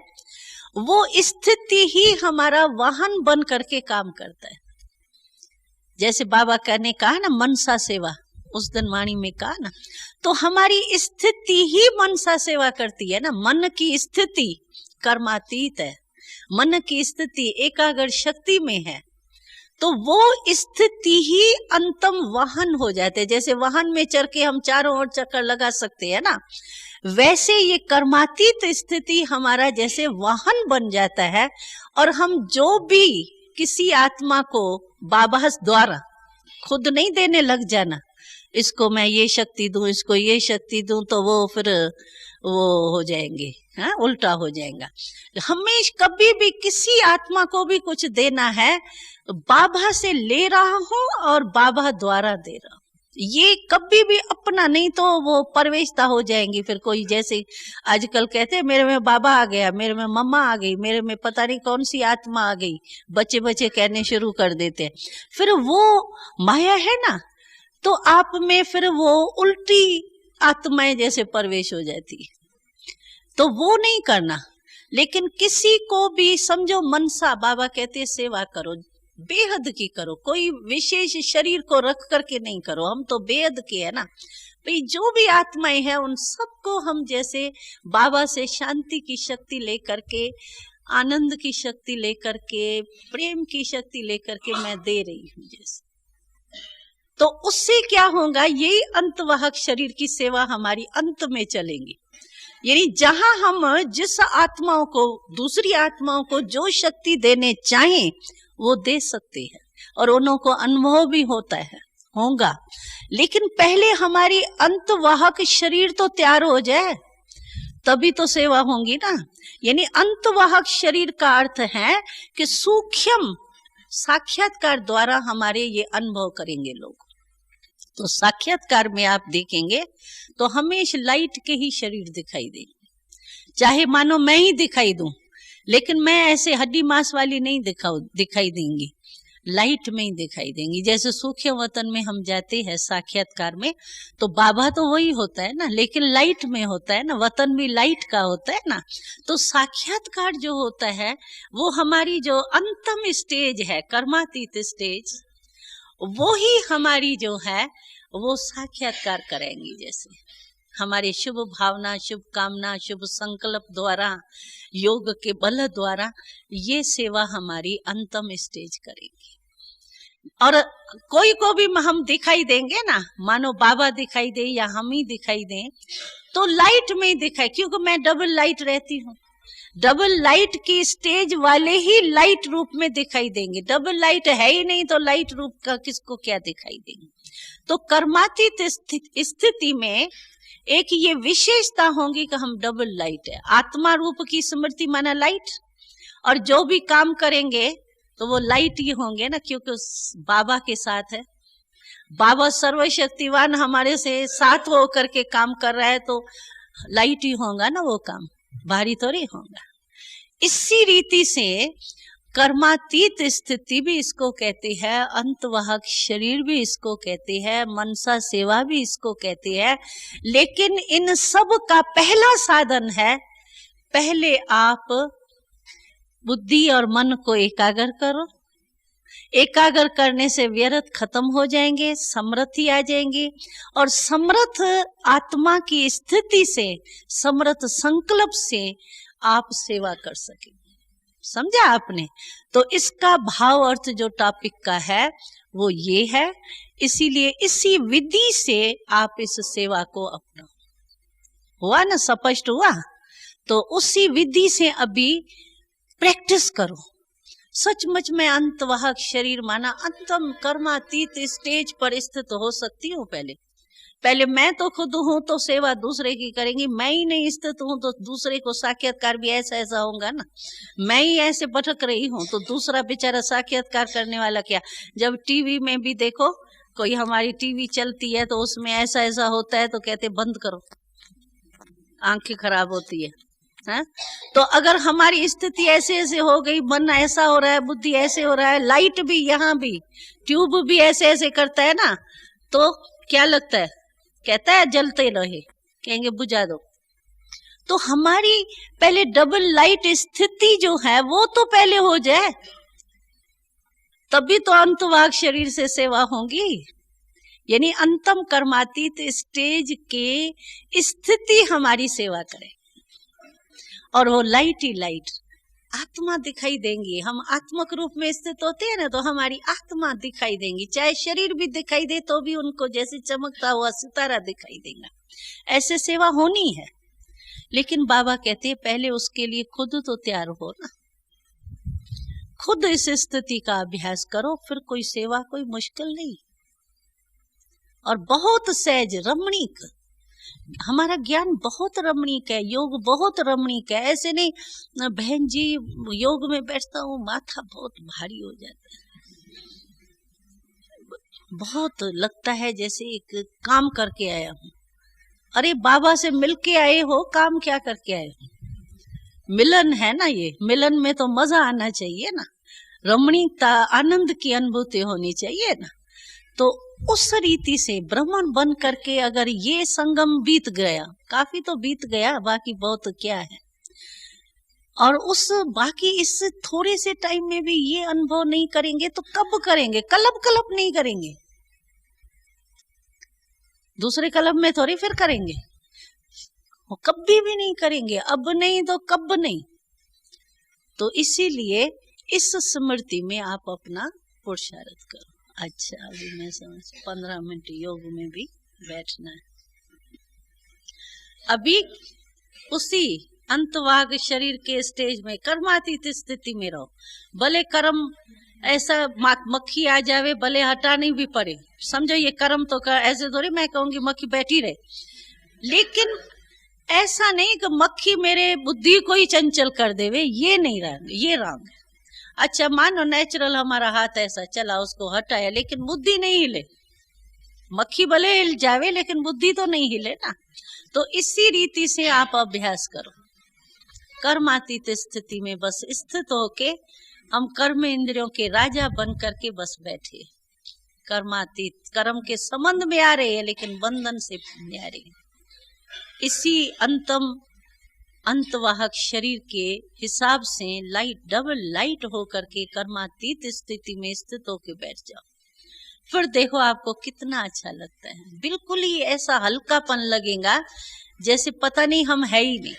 वो स्थिति ही हमारा वाहन बन करके काम करता है। जैसे बाबा ने कहा ना मनसा सेवा, उस दिन वाणी में कहा ना, तो हमारी स्थिति ही मनसा सेवा करती है ना। मन की स्थिति कर्मातीत है, मन की स्थिति एकाग्र शक्ति में है, तो वो स्थिति ही अंतम वाहन हो जाते हैं। जैसे वाहन में चढ़ के हम चारों ओर चक्कर लगा सकते हैं ना, वैसे ये कर्मातीत स्थिति हमारा जैसे वाहन बन जाता है। और हम जो भी किसी आत्मा को बाबा द्वारा, खुद नहीं देने लग जाना, इसको मैं ये शक्ति दूं, इसको ये शक्ति दूं, तो वो फिर वो हो जाएंगे, हाँ, उल्टा हो जाएगा। हमेशा कभी भी किसी आत्मा को भी कुछ देना है, बाबा से ले रहा हूं और बाबा द्वारा दे रहा हूं, ये कभी भी अपना नहीं, तो वो परवेशता हो जाएंगी। फिर कोई जैसे आजकल कहते हैं मेरे में बाबा आ गया, मेरे में मम्मा आ गई, मेरे में पता नहीं कौन सी आत्मा आ गई, बच्चे बच्चे कहने शुरू कर देते हैं। फिर वो माया है ना, तो आप में फिर वो उल्टी आत्माएं जैसे प्रवेश हो जाती है, तो वो नहीं करना। लेकिन किसी को भी समझो मनसा, बाबा कहते हैं सेवा करो, बेहद की करो, कोई विशेष शरीर को रख करके नहीं करो, हम तो बेहद के है ना भाई। जो भी आत्माएं हैं उन सबको हम जैसे बाबा से शांति की शक्ति लेकर के, आनंद की शक्ति लेकर के, प्रेम की शक्ति लेकर के मैं दे रही हूँ जैसे, तो उससे क्या होगा, यही अंतवाहक शरीर की सेवा हमारी अंत में चलेंगी। यानी जहां हम जिस आत्माओं को, दूसरी आत्माओं को जो शक्ति देने चाहें वो दे सकते हैं, और उन्हों को अनुभव भी होगा। लेकिन पहले हमारी अंतवाहक शरीर तो तैयार हो जाए, तभी तो सेवा होगी ना। यानी अंतवाहक शरीर का अर्थ है कि सूक्ष्म साक्षात्कार द्वारा हमारे ये अनुभव करेंगे लोग। तो साक्षात्कार में आप देखेंगे तो हमेशा लाइट के ही शरीर दिखाई देंगे, चाहे मानो मैं ही दिखाई दूं, लेकिन मैं ऐसे हड्डी मांस वाली नहीं दिखाई देंगी, लाइट में ही दिखाई देंगी। जैसे सूक्ष्म वतन में हम जाते हैं साक्षात्कार में, तो बाबा तो वही होता है ना, लेकिन लाइट में होता है ना, वतन भी लाइट का होता है ना। तो साक्षात्कार जो होता है वो हमारी जो अंतिम स्टेज है, कर्मातीत स्टेज, वो ही हमारी जो है वो साक्षात्कार करेंगी। जैसे हमारे शुभ भावना, शुभ कामना, शुभ संकल्प द्वारा, योग के बल द्वारा ये सेवा हमारी अंतिम स्टेज करेगी। और कोई को भी हम दिखाई देंगे ना, मानो बाबा दिखाई दे या हम ही दिखाई दें, तो लाइट में ही दिखाई, क्योंकि मैं डबल लाइट रहती हूँ। डबल लाइट की स्टेज वाले ही लाइट रूप में दिखाई देंगे, डबल लाइट है ही नहीं तो लाइट रूप का किसको क्या दिखाई देंगे। तो कर्मातीत स्थिति में एक ये विशेषता होगी कि हम डबल लाइट है, आत्मा रूप की स्मृति माना लाइट, और जो भी काम करेंगे तो वो लाइट ही होंगे ना, क्योंकि बाबा के साथ है। बाबा सर्वशक्तिवान हमारे से साथ होकर के काम कर रहा है, तो लाइट ही होगा ना वो काम, भारी थोड़ी होगा। इसी रीति से कर्मातीत स्थिति भी इसको कहती है, अंतवाहक शरीर भी इसको कहती है, मनसा सेवा भी इसको कहती है। लेकिन इन सब का पहला साधन है, पहले आप बुद्धि और मन को एकाग्र करो। एकाग्र करने से व्यर्थ खत्म हो जाएंगे, समृद्धि आ जाएंगी, और समर्थ आत्मा की स्थिति से, समर्थ संकल्प से आप सेवा कर सकेंगे। समझा आपने? तो इसका भाव अर्थ जो टॉपिक का है वो ये है। इसीलिए इसी विधि से आप इस सेवा को अपनाओ। हुआ ना, स्पष्ट हुआ? तो उसी विधि से अभी प्रैक्टिस करो। सचमुच में अंतवाहक शरीर माना अंतम कर्मातीत स्टेज पर स्थित हो सकती हूँ। पहले मैं तो खुद हूं तो सेवा दूसरे की करेंगी, मैं ही नहीं स्थित हूं तो दूसरे को साक्षात्कार भी ऐसा होगा ना। मैं ही ऐसे भटक रही हूं तो दूसरा बेचारा साक्षात्कार करने वाला क्या। जब टीवी में भी देखो, कोई हमारी टीवी चलती है तो उसमें ऐसा होता है तो कहते बंद करो, आंखें खराब होती है। तो अगर हमारी स्थिति ऐसे हो गई, मन ऐसा हो रहा है, बुद्धि ऐसे हो रहा है, लाइट भी यहाँ भी, ट्यूब भी ऐसे करता है ना, तो क्या लगता है? कहता है जलते रहे, कहेंगे बुझा दो। तो हमारी पहले डबल लाइट स्थिति जो है वो तो पहले हो जाए, तभी तो अंतवाहक शरीर से सेवा होगी। यानी अंतम कर्मातीत स्टेज के स्थिति हमारी सेवा करे, और वो लाइट ही लाइट आत्मा दिखाई देंगी। हम आत्मक रूप में स्थित होते हैं ना, तो हमारी आत्मा दिखाई देंगी। चाहे शरीर भी दिखाई दे तो भी उनको जैसे चमकता हुआ सितारा दिखाई देगा। ऐसे सेवा होनी है, लेकिन बाबा कहते हैं पहले उसके लिए खुद तो तैयार हो ना। खुद इस स्थिति का अभ्यास करो, फिर कोई सेवा कोई मुश्किल नहीं, और बहुत सहज रमणीक। हमारा ज्ञान बहुत रमणीक है, योग बहुत रमणीक है। ऐसे नहीं बहन जी योग में बैठता हूँ माथा बहुत भारी हो जाता है, बहुत लगता है जैसे एक काम करके आया हूँ। अरे बाबा से मिलके आए हो, काम क्या करके आए हो? मिलन है ना, ये मिलन में तो मजा आना चाहिए ना, रमणीकता आनंद की अनुभूति होनी चाहिए ना। तो उस रीति से ब्राह्मण बन करके अगर ये संगम बीत गया, काफी तो बीत गया, बाकी बहुत क्या है, और उस बाकी इस थोड़े से टाइम में भी ये अनुभव नहीं करेंगे तो कब करेंगे? कलब कलब नहीं करेंगे, दूसरे कलब में थोड़ी फिर करेंगे, कभी भी नहीं करेंगे। अब नहीं तो कब नहीं। तो इसीलिए इस स्मृति में आप अपना पुरुषार्थ करो। अच्छा, अभी मैं समझ 15 मिनट योग में भी बैठना है। अभी उसी अंतवाग शरीर के स्टेज में कर्मातीत स्थिति में रहो। भले कर्म ऐसा मक्खी आ जावे, भले हटानी भी पड़े, समझो ये कर्म तो कर, ऐसे थोड़ी मैं कहूंगी मक्खी बैठी रहे, लेकिन ऐसा नहीं कि मक्खी मेरे बुद्धि को ही चंचल कर देवे, ये नहीं रंग, ये रंग। अच्छा मानो नेचुरल हमारा हाथ ऐसा चला, उसको हटाया, लेकिन बुद्धि नहीं हिले। मक्खी भले हिल जावे लेकिन बुद्धि तो नहीं हिले ना। तो इसी रीति से आप अभ्यास करो, कर्मातीत स्थिति में बस स्थित होके हम कर्म इंद्रियों के राजा बन करके बस बैठे। कर्मातीत, कर्म के संबंध में आ रहे हैं लेकिन बंधन से आ रहे हैं। इसी अंतवाहक शरीर के हिसाब से लाइट, डबल लाइट होकर के कर्मातीत स्थिति में स्थित होकर बैठ जाओ। फिर देखो आपको कितना अच्छा लगता है। बिल्कुल ही ऐसा हल्कापन लगेगा जैसे पता नहीं हम है ही नहीं।